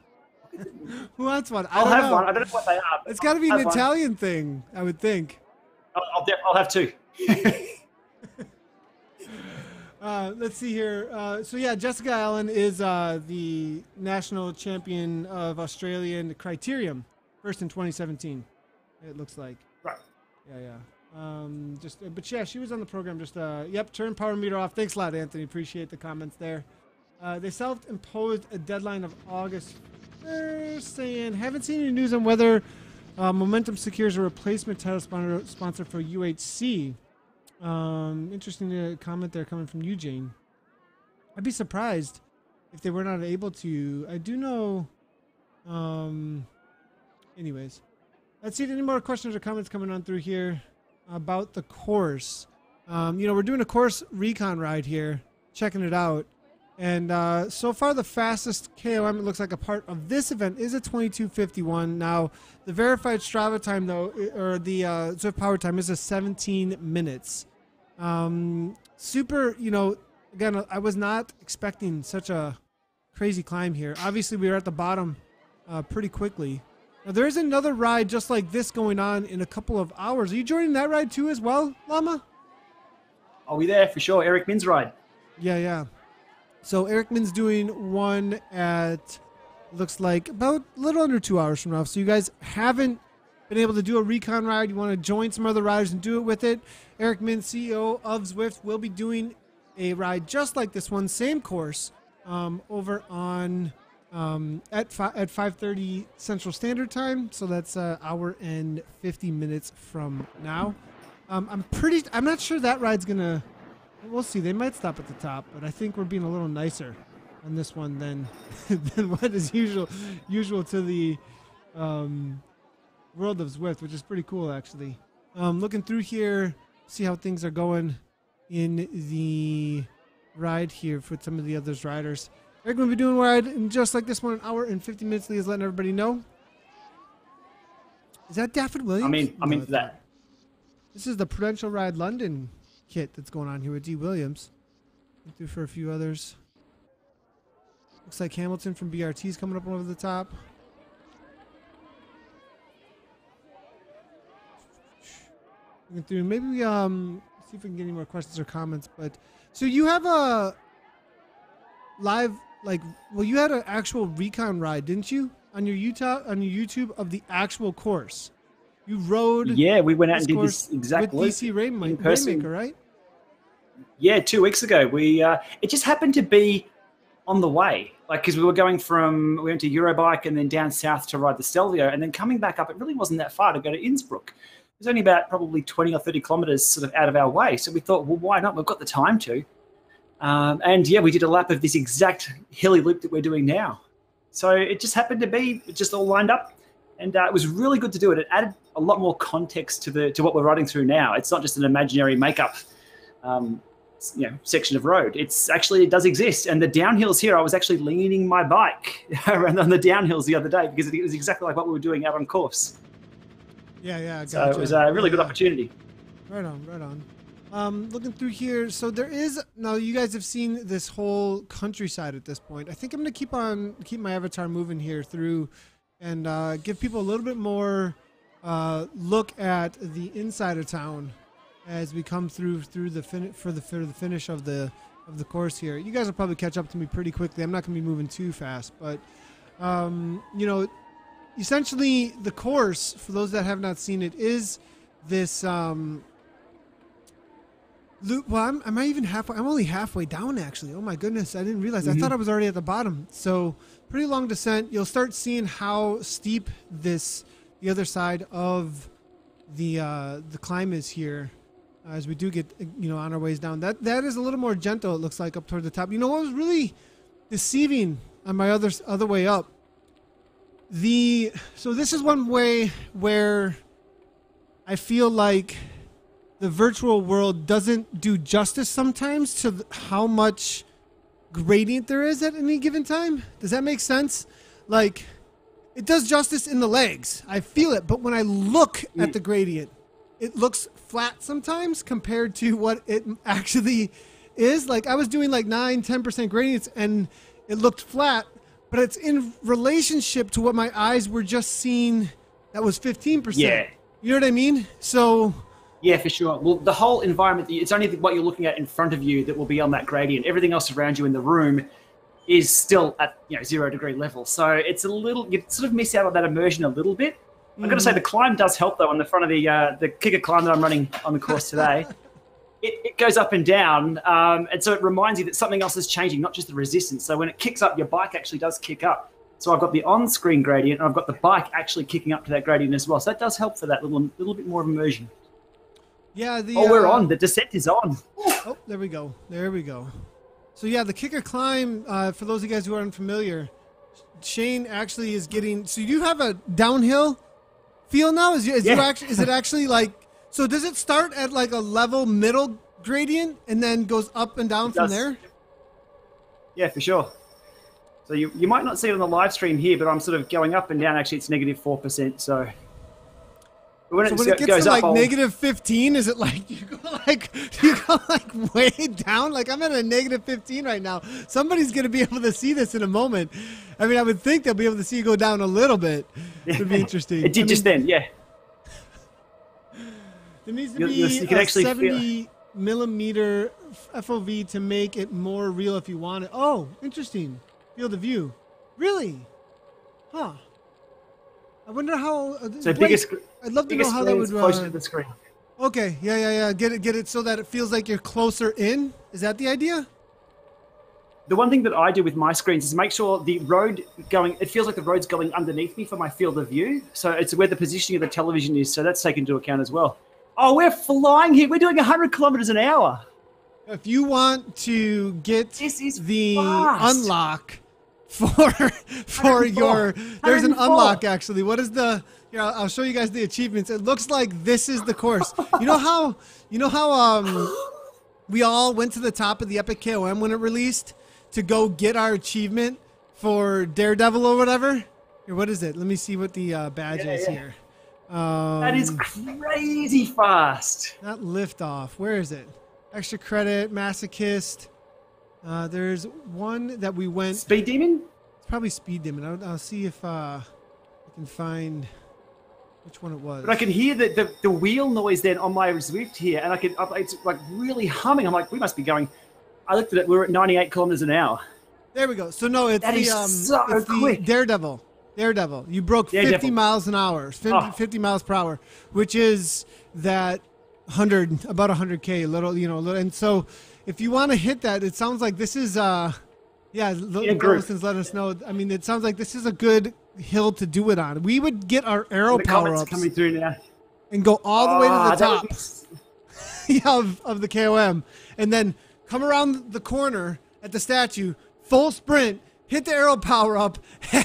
Who wants one? I'll have one. I don't know what they are. It's got to be an Italian thing, I would think. I'll have two. Let's see here. So yeah, Jessica Allen is the national champion of Australian criterium, first in 2017. It looks like. Right. Yeah. But yeah, she was on the program. Turn power meter off. Thanks a lot, Anthony. Appreciate the comments there. They self-imposed a deadline of August 1st, saying, haven't seen any news on whether Momentum secures a replacement title sponsor for UHC. Interesting comment there coming from you, Jane. I'd be surprised if they were not able to. I do know. Anyways, let's see if any more questions or comments coming on through here about the course. We're doing a course recon ride here, checking it out. And so far, the fastest KOM, it looks like, a part of this event is a 22:51. Now, the verified Strava time, though, or the Zwift Power time, is a 17 minutes. Again, I was not expecting such a crazy climb here. Obviously, we were at the bottom pretty quickly. Now, there is another ride just like this going on in a couple of hours. Are you joining that ride too as well, Llama? Are we there for sure? Eric Min's ride. Yeah. So Eric Min's doing one at, looks like, about a little under 2 hours from now. So you guys haven't been able to do a recon ride, you want to join some other riders and do it with it, Eric Min, CEO of Zwift, will be doing a ride just like this one, same course, over on at 5:30 Central Standard Time. So that's an hour and 50 minutes from now. I'm not sure that ride's gonna. We'll see. They might stop at the top, but I think we're being a little nicer on this one than what is usual to the world of Zwift, which is pretty cool, actually. Looking through here, see how things are going in the ride here for some of the other riders. Eric will be doing a ride in just like this one, an hour and 50 minutes. Leah's letting everybody know. Is that Dafford Williams? I'm into that. This is the Prudential Ride London kit that's going on here with D. Williams. Look through for a few others. Looks like Hamilton from BRT is coming up over the top. Looking through, maybe we see if we can get any more questions or comments. But so you have a live, you had an actual recon ride, didn't you, on your YouTube of the actual course? You rode. Yeah, we went out and did this exact with DC Rainmaker, right? Yeah, 2 weeks ago. It just happened to be on the way, because we went to Eurobike and then down south to ride the Stelvio, and then coming back up, it really wasn't that far to go to Innsbruck. It was only about probably 20 or 30 kilometers sort of out of our way. So we thought, well, why not? We've got the time to. We did a lap of this exact hilly loop that we're doing now. So it just happened to be just all lined up. And it was really good to do it. It added a lot more context to what we're riding through now. It's not just an imaginary makeup. section of road. It does exist. And the downhills here, I was actually leaning my bike around on the downhills the other day because it was exactly like what we were doing out on course. Yeah, gotcha. So it was a really good opportunity. Right on. Looking through here, so there is, now you guys have seen this whole countryside at this point. I think I'm going to keep my avatar moving here through and give people a little bit more look at the inside of town as we come through the finish of the course here. You guys will probably catch up to me pretty quickly. I'm not going to be moving too fast, but essentially the course, for those that have not seen it, is this well, am I even halfway? I'm only halfway down, actually. Oh, my goodness. I didn't realize. I thought I was already at the bottom. So pretty long descent. You'll start seeing how steep the other side of the climb is here as we do get, on our ways down. That is a little more gentle, it looks like, up toward the top. You know what was really deceiving on my other way up? So this is one way where I feel like the virtual world doesn't do justice sometimes to how much gradient there is at any given time. Does that make sense? Like, it does justice in the legs. I feel it, but when I look at the gradient, it looks flat sometimes compared to what it actually is. Like, I was doing like 9-10% gradients and it looked flat, but it's in relationship to what my eyes were just seeing that was 15%. Yeah. You know what I mean? So... Yeah, for sure. Well, the whole environment, it's only what you're looking at in front of you that will be on that gradient. Everything else around you in the room is still at 0 degree level. So it's you sort of miss out on that immersion a little bit. I've got to say the climb does help though on the front of the kicker climb that I'm running on the course today. It goes up and down, and so it reminds you that something else is changing, not just the resistance. So when it kicks up, your bike actually does kick up. So I've got the on-screen gradient, and I've got the bike actually kicking up to that gradient as well. So that does help for that little bit more of immersion. Yeah, we're on. The descent is on. Oh, there we go. So yeah, the kicker climb, for those of you guys who are unfamiliar, Shane actually is getting, so you have a downhill feel now? Is it actually like, so does it start at like a level middle gradient and then goes up and down from there? Yeah, for sure. So you might not see it on the live stream here, but I'm sort of going up and down. Actually, it's -4%, so... When it gets to like -15, is it like you go like way down? Like I'm at a -15 right now. Somebody's gonna be able to see this in a moment. I mean, I would think they'll be able to see you go down a little bit. It would be interesting. It did just then, yeah. There needs to be a 70 millimeter FOV to make it more real if you want it. Oh, interesting. Field of view. Really? Huh. I wonder how. So I'd love to know how that would. Closer to the screen. Okay, yeah. Get it so that it feels like you're closer in. Is that the idea? The one thing that I do with my screens is make sure the road it feels like the road's going underneath me for my field of view. So it's where the positioning of the television is. So that's taken into account as well. Oh, we're flying here. We're doing 100 kilometers an hour. If you want to get the fast. Unlock for your, there's an unlock actually. What is the? Here, I'll show you guys the achievements. It looks like this is the course. You know how we all went to the top of the Epic KOM when it released to go get our achievement for Daredevil or whatever. Here, what is it? Let me see what the badge is here. That is crazy fast. Not liftoff. Where is it? Extra credit, masochist. There's one that we went. Speed Demon? It's probably Speed Demon. I'll see if I can find which one it was. But I can hear the wheel noise then on my Zwift here, and it's like really humming. I'm like, we must be going. I looked at it. We're at 98 kilometers an hour. There we go. So no, it's it's quick. The Daredevil. You broke 50 miles an hour. 50 miles per hour, which is that about 100K, a little. And so if you want to hit that, it sounds like this is Wilson's letting us know. I mean, it sounds like this is a good hill to do it on. We would get our arrow power-ups coming through now and go all the way to the top of the KOM, and then come around the corner at the statue, full sprint, hit the arrow power-up,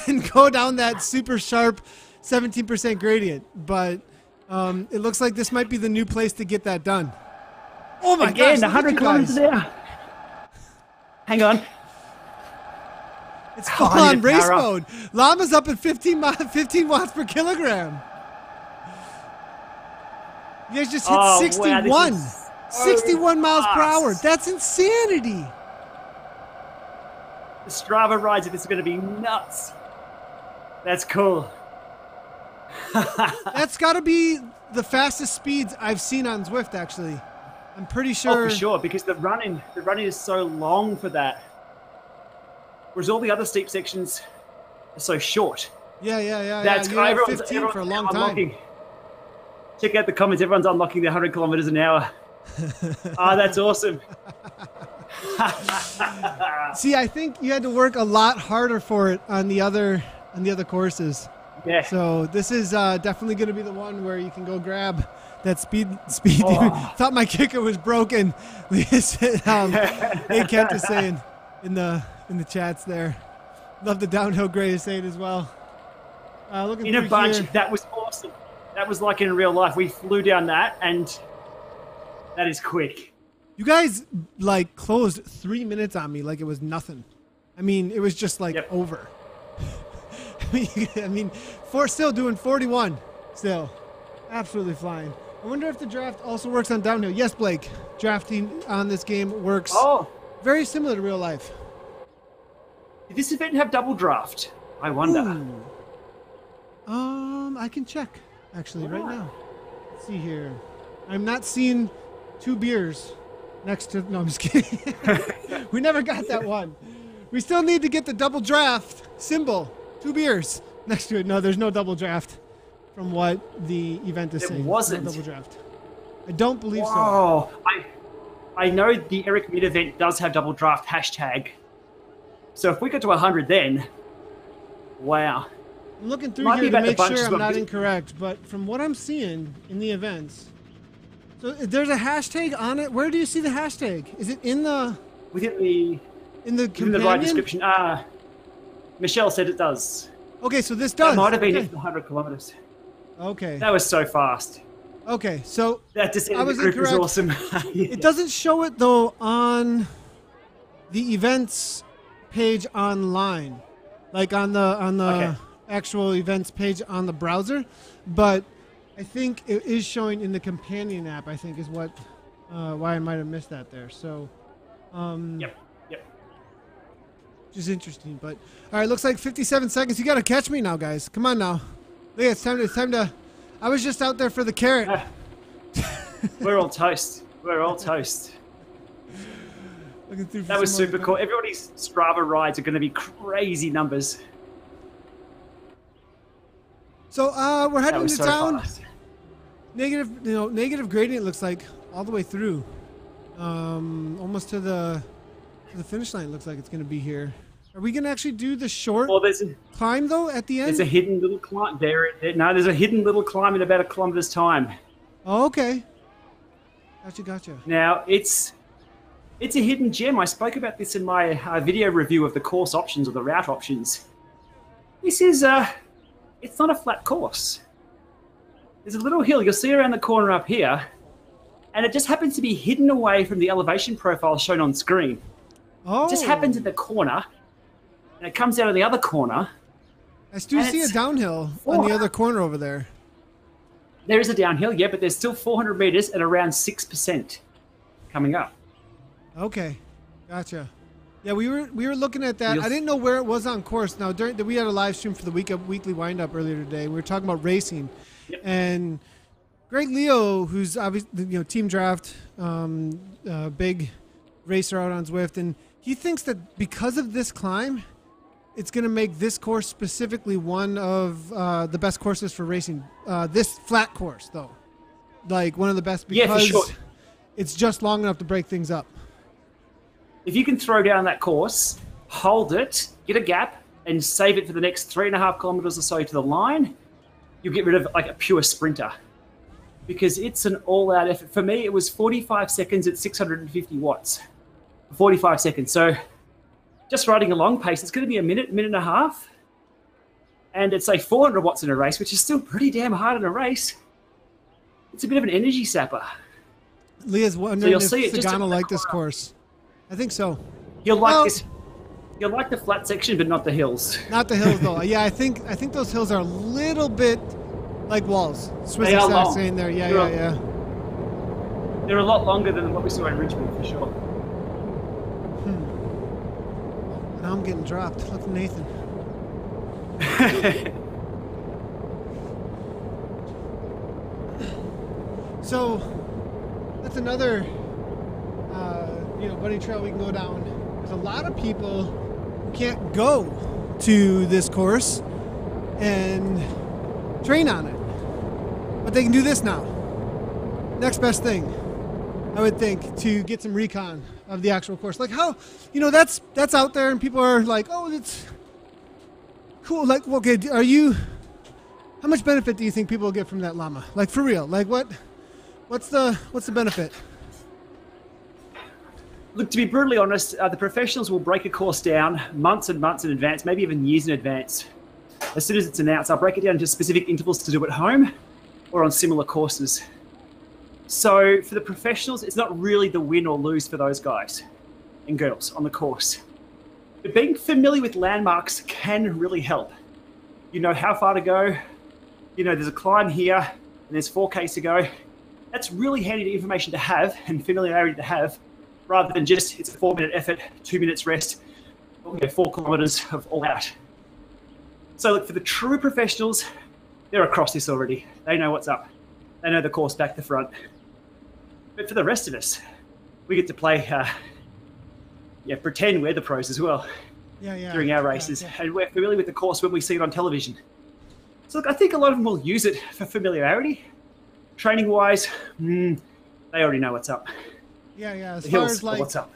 and go down that super sharp 17% gradient. But it looks like this might be the new place to get that done. Oh my Again, gosh, 100 kilometers an hour. Hang on. It's full on race mode. Llama's up at 15 watts per kilogram. You guys just hit 61. Wow, 61 miles per hour. That's insanity. The Strava rides of this are going to be nuts. That's cool. That's got to be the fastest speeds I've seen on Zwift, actually. I'm pretty sure. Oh, for sure, because the running is so long for that. Whereas all the other steep sections are so short. Yeah. That's You had 15 for a long time. Check out the comments. Everyone's unlocking their 100 kilometers an hour. That's awesome. See, I think you had to work a lot harder for it on the other courses. Yeah. So this is definitely going to be the one where you can go grab that speed. Thought my kicker was broken. Hey, Kent is saying in the chats there. Love the downhill Gray is saying as well. Looking in a bunch. Here. That was awesome. That was like in real life. We flew down that, and that is quick. You guys like closed 3 minutes on me like it was nothing. I mean, it was just like over. I mean, still doing 41. Still, absolutely flying. I wonder if the draft also works on downhill. Yes, Blake. Drafting on this game works. Very similar to real life. Did this event have double draft? I wonder. Ooh. I can check actually right now. Let's see here. I'm not seeing 2 beers next to. No, I'm just kidding. We never got that one. We still need to get the double draft symbol. 2 beers next to it. No, there's no double draft from what the event is saying. It wasn't. No double draft. I don't believe so. Oh, I know the Eric Mid event does have double draft hashtag. So if we get to 100 then, wow. I'm looking through here to make sure I'm not incorrect, but from what I'm seeing in the events, so there's a hashtag on it. Where do you see the hashtag? Is it in the... Within the companion? right description. Michelle said it does. Okay, so this does. That might have been it for 100 kilometers. Okay. That was so fast. Okay, so that I was group incorrect. Was awesome. Yeah. It doesn't show it though on the events page online, like on the actual events page on the browser, but I think it is showing in the companion app. I think is what why I might have missed that there. So, Yep. Which is interesting, but all right. Looks like 57 seconds. You got to catch me now, guys. Come on now. Look, it's time to. I was just out there for the carrot. We're all toast. We're all toast. That was super cool. Everybody's Strava rides are going to be crazy numbers. So we're heading to town. Fast. Negative gradient looks like all the way through, almost to the finish line. Looks like it's going to be here. Are we going to actually do the short climb though at the end? There's a hidden little climb there. No, there's a hidden little climb in about 1 kilometer's time. Oh, okay. Gotcha. Now it's a hidden gem. I spoke about this in my video review of the course options or the route options. This is it's not a flat course. There's a little hill you'll see around the corner up here, and it just happens to be hidden away from the elevation profile shown on screen. Oh. It just happens in the corner, and it comes out of the other corner. I do see a downhill on the other corner over there. There is a downhill, yeah, but there's still 400 meters at around 6% coming up. Okay, gotcha. Yeah, we were looking at that. I didn't know where it was on course. Now, we had a live stream for the weekly wind-up earlier today. We were talking about racing. Yep. And Greg Leo, who's obviously Team Draft, big racer out on Zwift, and he thinks that because of this climb, it's going to make this course specifically one of the best courses for racing. This flat course, though, like one of the best because it's just long enough to break things up. If you can throw down that course, hold it, get a gap, and save it for the next 3.5 kilometers or so to the line, you'll get rid of like a pure sprinter. Because it's an all-out effort. For me, it was 45 seconds at 650 watts. 45 seconds. So just riding a long pace, it's going to be a minute and a half. And it's say 400 watts in a race, which is still pretty damn hard in a race. It's a bit of an energy sapper. Leah's So wondering you'll if see it just Sagana at like the this corner. course. I think so. You'll like Well- this. You'll like the flat section, but not the hills. Not the hills though. Yeah, I think those hills are a little bit like walls. Swiss They are exact long. saying there. Yeah, They're yeah, yeah. They're a lot longer than what we saw in Richmond, for sure. Now I'm getting dropped. Look at Nathan. So that's another bunny trail we can go down. There's a lot of people who can't go to this course and train on it, but they can do this now. Next best thing, I would think, to get some recon of the actual course. Like how, that's out there and people are like, oh, it's cool. Like, okay, how much benefit do you think people will get from that llama? Like for real, like what's the benefit? Look, to be brutally honest, the professionals will break a course down months and months in advance, maybe even years in advance. As soon as it's announced, I'll break it down into specific intervals to do at home or on similar courses. So for the professionals, it's not really the win or lose for those guys and girls on the course. But being familiar with landmarks can really help. You know how far to go. There's a climb here and there's 4Ks to go. That's really handy information to have and familiarity to have, rather than just it's a 4-minute effort, 2 minutes rest, 4 kilometers of all out. So look, for the true professionals, they're across this already. They know what's up. They know the course back to front. But for the rest of us, we get to play, pretend we're the pros as well during our races. Yeah. And we're familiar with the course when we see it on television. So look, I think a lot of them will use it for familiarity. Training-wise, they already know what's up. Yeah. As The far hills as are like what's up.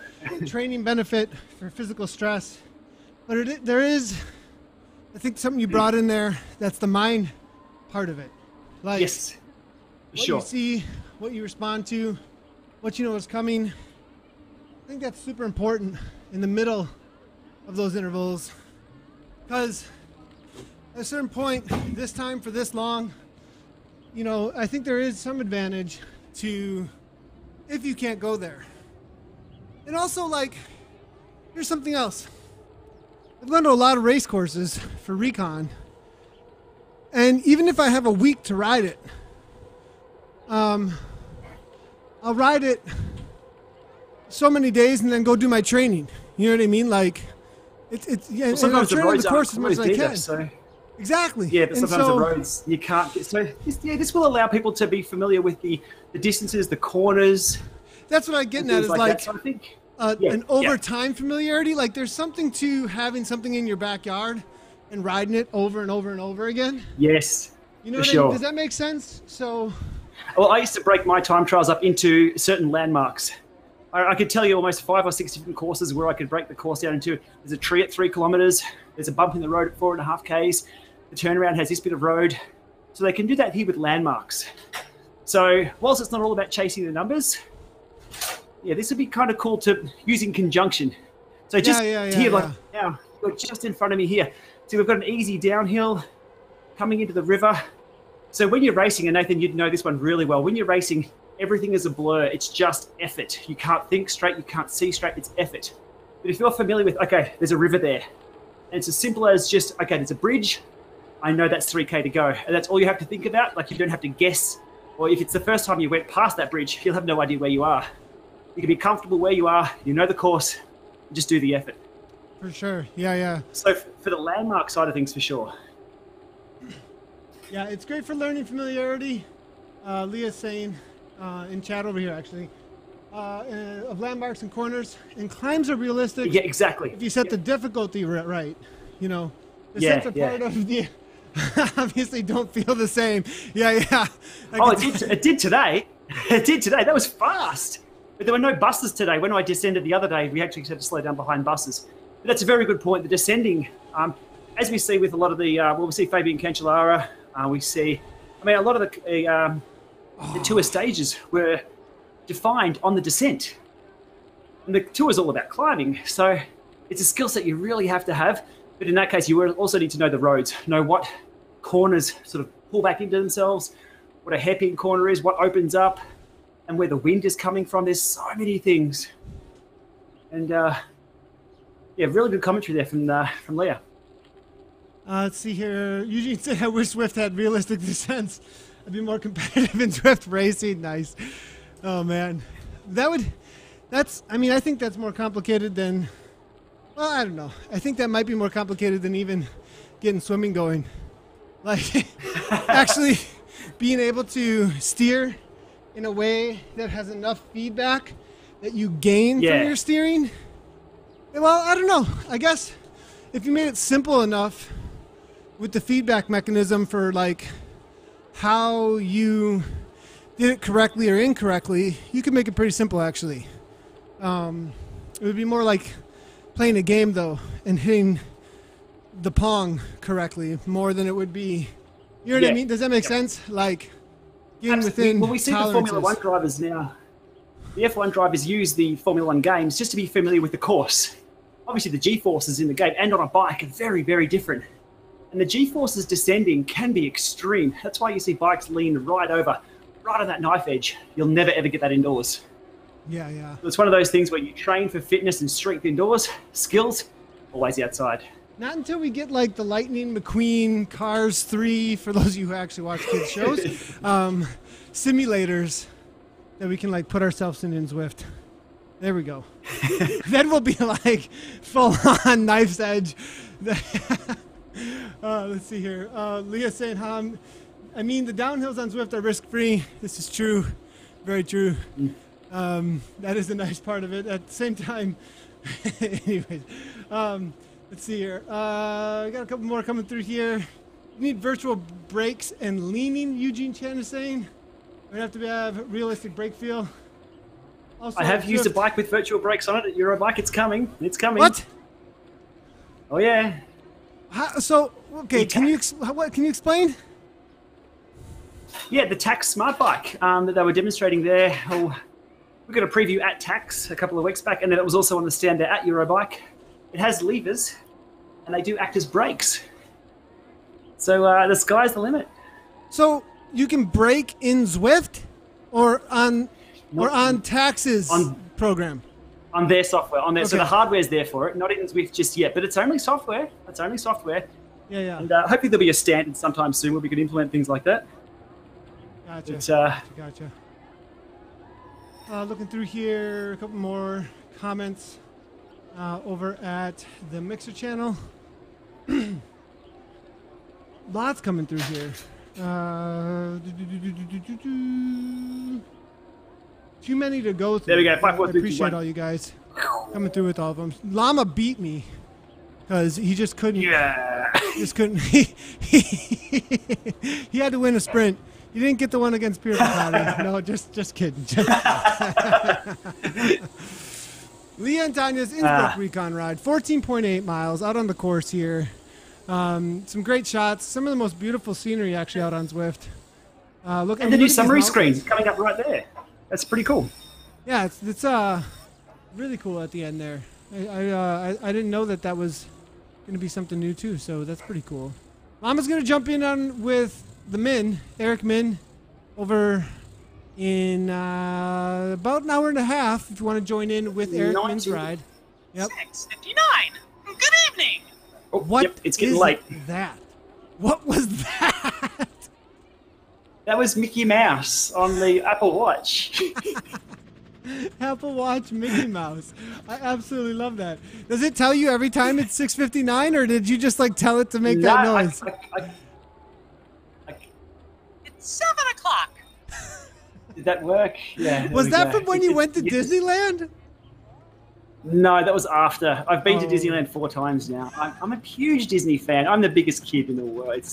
training benefit for physical stress, but there is, I think something you brought in there. That's the mind part of it. Like Yes, for what sure. you see, what you respond to, what you know is coming. I think that's super important in the middle of those intervals, because at a certain point, this time for this long, I think there is some advantage to if you can't go there. And also, like, here's something else. I've gone to a lot of race courses for Recon, and even if I have a week to ride it, I'll ride it so many days and then go do my training. You know what I mean? Like, it's Well, and sometimes I'll the train on roads the aren't course as much as I closed either, can. so Exactly. yeah, but And sometimes so, the roads you can't get. So this will allow people to be familiar with the distances, the corners, that's what I'm getting and at. things Is like like that. So I think an over time familiarity. Like there's something to having something in your backyard and riding it over and over and over again. yes, You know for what I sure. mean? Does that make sense? So Well, I used to break my time trials up into certain landmarks. I could tell you almost 5 or 6 different courses where I could break the course down into. There's a tree at 3 kilometers. There's a bump in the road at 4.5 Ks. The turnaround has this bit of road. So they can do that here with landmarks. So whilst it's not all about chasing the numbers, this would be kind of cool to use in conjunction. So just here, like now, look, just in front of me here. So we've got an easy downhill coming into the river. So when you're racing, and Nathan, you'd know this one really well, when you're racing, everything is a blur. It's just effort. You can't think straight. You can't see straight. It's effort. But if you're familiar with, okay, there's a river there, and it's as simple as just, okay, there's a bridge. I know that's 3K to go. And that's all you have to think about. Like, you don't have to guess. Or if it's the first time you went past that bridge, you'll have no idea where you are. You can be comfortable where you are. You know the course. And just do the effort. for sure. Yeah. So for the landmark side of things, for sure. Yeah, it's great for learning familiarity. Leah's saying in chat over here, actually, of landmarks and corners. And climbs are realistic Yeah, exactly. if you set the difficulty right. The Yeah, sets are part of the... obviously don't feel the same. Yeah. It did today. It did today. That was fast. But there were no buses today. When I descended the other day, we actually had to slow down behind buses. But that's a very good point. The descending, as we see with a lot of the, we see Fabian Cancellara, we see, a lot of the tour stages were defined on the descent. And the tour is all about climbing. So it's a skill set you really have to have. But in that case, you also need to know the roads, know what corners sort of pull back into themselves, what a hairpin corner is, what opens up, and where the wind is coming from. There's so many things. And yeah, really good commentary there from Leah. Let's see here. Eugene said, I wish Zwift had realistic descents. I'd be more competitive in Zwift racing. Nice. Oh, man. I think that's more complicated than, well, I don't know. I think that might be more complicated than even getting swimming going. Like, actually being able to steer in a way that has enough feedback that you gain from your steering. Well, I don't know. I guess if you made it simple enough with the feedback mechanism for like how you did it correctly or incorrectly, you could make it pretty simple actually. It would be more like playing a game though and hitting the pong correctly more than it would be. You know what I mean? Does that make sense? Like getting within Well, we see the Formula One drivers now. The F1 drivers use the Formula One games just to be familiar with the course. Obviously, the G-forces in the game and on a bike are very, very different. And the G-forces descending can be extreme. That's why you see bikes lean right over, right on that knife edge. You'll never, ever get that indoors. Yeah. It's one of those things where you train for fitness and strength indoors, skills, always outside. Not until we get like the Lightning McQueen, Cars 3, for those of you who actually watch kids shows, simulators that we can like put ourselves in Zwift. There we go. Then we'll be like full on knife's edge. Let's see here. Leah saying, I mean, the downhills on Zwift are risk-free. This is true. Very true. That is the nice part of it. At the same time, anyways, let's see here. I got a couple more coming through here. You need virtual brakes and leaning, Eugene Chan is saying. We have to have realistic brake feel. Also, I have used a bike with virtual brakes on it at Eurobike. It's coming. It's coming. What? Oh, yeah. Okay, can you explain? Yeah, the Tax Smart Bike that they were demonstrating there. Oh, we got a preview at Tax a couple of weeks back, and then it was also on the stand there at Eurobike. It has levers, and they do act as brakes. So the sky's the limit. So you can brake in Zwift, or on Tax's program. On their software, on there. Okay. So the hardware's there for it, not in Zwift just yet, but it's only software. Yeah. And hopefully there'll be a standard sometime soon where we could implement things like that. Gotcha. Gotcha. Looking through here, a couple more comments over at the Mixer channel. Lots coming through here. Too many to go through. There we go. 5, 4, 3, I appreciate all you guys coming through with all of them. Llama beat me because he just couldn't. Yeah. He had to win a sprint. You didn't get the one against Pierre Picati. No, just kidding. Leah and Tanya's Innsbruck Recon ride, 14.8 miles out on the course here. Some great shots. Some of the most beautiful scenery actually out on Zwift. And the new summary screen coming up right there. That's pretty cool. Yeah, it's really cool at the end there. I didn't know that was going to be something new too, so that's pretty cool. Mama's going to jump in on with the Min, Eric Min, over in about an hour and a half if you want to join in with Eric Min's ride. Yep. 6:59. Good evening. Oh, what it's getting late. That? What was that? That was Mickey Mouse on the Apple Watch. Apple Watch Mickey Mouse. I absolutely love that. Does it tell you every time it's 6:59, or did you just like tell it to make that noise? It's 7 o'clock. Did that work? Yeah. Was that from when you went to Disneyland? No, that was after. I've been to Disneyland 4 times now. I'm a huge Disney fan. I'm the biggest kid in the world.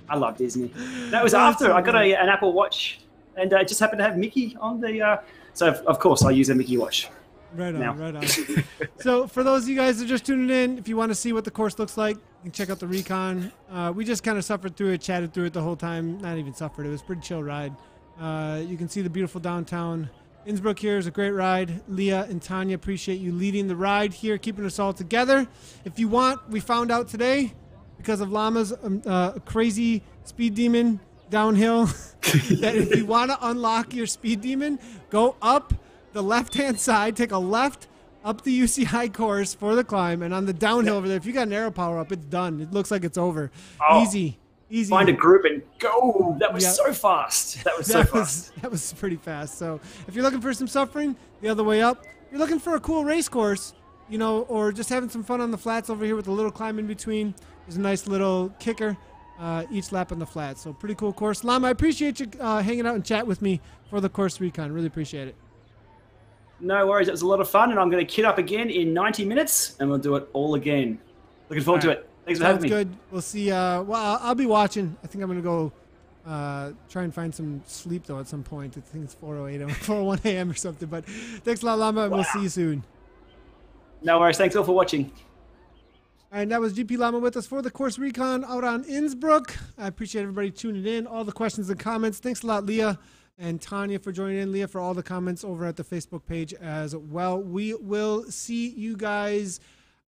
I love Disney. That was after. I got an Apple Watch, and it just happened to have Mickey on the... So, of course, I use a Mickey watch. Right on. So, for those of you guys that are just tuning in, if you want to see what the course looks like, you can check out the Recon. We just kind of suffered through it, chatted through it the whole time. Not even suffered. It was a pretty chill ride. You can see the beautiful downtown. Innsbruck here is a great ride. Leah and Tanya, appreciate you leading the ride here, keeping us all together. If you want, we found out today, because of Llama's crazy speed demon, downhill that if you want to unlock your speed demon, go up the left-hand side, take a left up the UCI course for the climb, and on the downhill over there, if you got an arrow power up, it's done. It looks like it's over. Oh, Easy. Find a group and go. That was so fast. That was so fast. That was pretty fast. So if you're looking for some suffering, the other way up. If you're looking for a cool race course, you know, or just having some fun on the flats over here with a little climb in between, there's a nice little kicker each lap on the flats. So pretty cool course. Llama, I appreciate you hanging out and chat with me for the course recon. Really appreciate it. No worries. It was a lot of fun, and I'm going to kit up again in 90 minutes, and we'll do it all again. Looking forward to it. Thanks for having me. Sounds good. We'll see. Well, I'll be watching. I think I'm going to go try and find some sleep, though, at some point. I think it's 4:01 a.m. or something. But thanks a lot, Llama. We'll see you soon. No worries. Thanks all for watching. All right, that was GP Llama with us for the course recon out on Innsbruck. I appreciate everybody tuning in, all the questions and comments. Thanks a lot, Leah and Tanya, for joining in. Leah, for all the comments over at the Facebook page as well. We will see you guys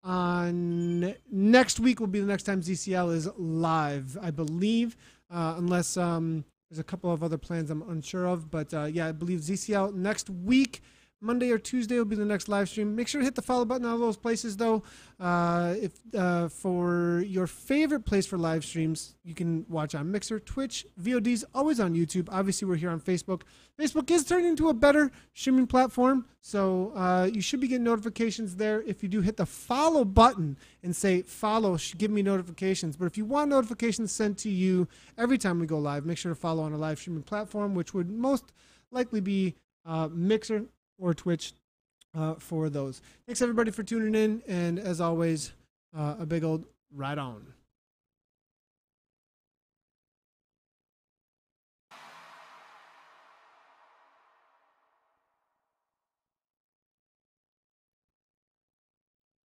on next week. Will be the next time ZCL is live, I believe, unless there's a couple of other plans I'm unsure of. But yeah, I believe ZCL next week. Monday or Tuesday will be the next live stream. Make sure to hit the follow button on all those places, though. If for your favorite place for live streams, you can watch on Mixer, Twitch, VOD's always on YouTube. Obviously, we're here on Facebook. Facebook is turning into a better streaming platform, so you should be getting notifications there. If you do hit the follow button and say follow, give me notifications. But if you want notifications sent to you every time we go live, make sure to follow on a live streaming platform, which would most likely be Mixer or Twitch for those. Thanks everybody for tuning in, and as always, a big old ride on.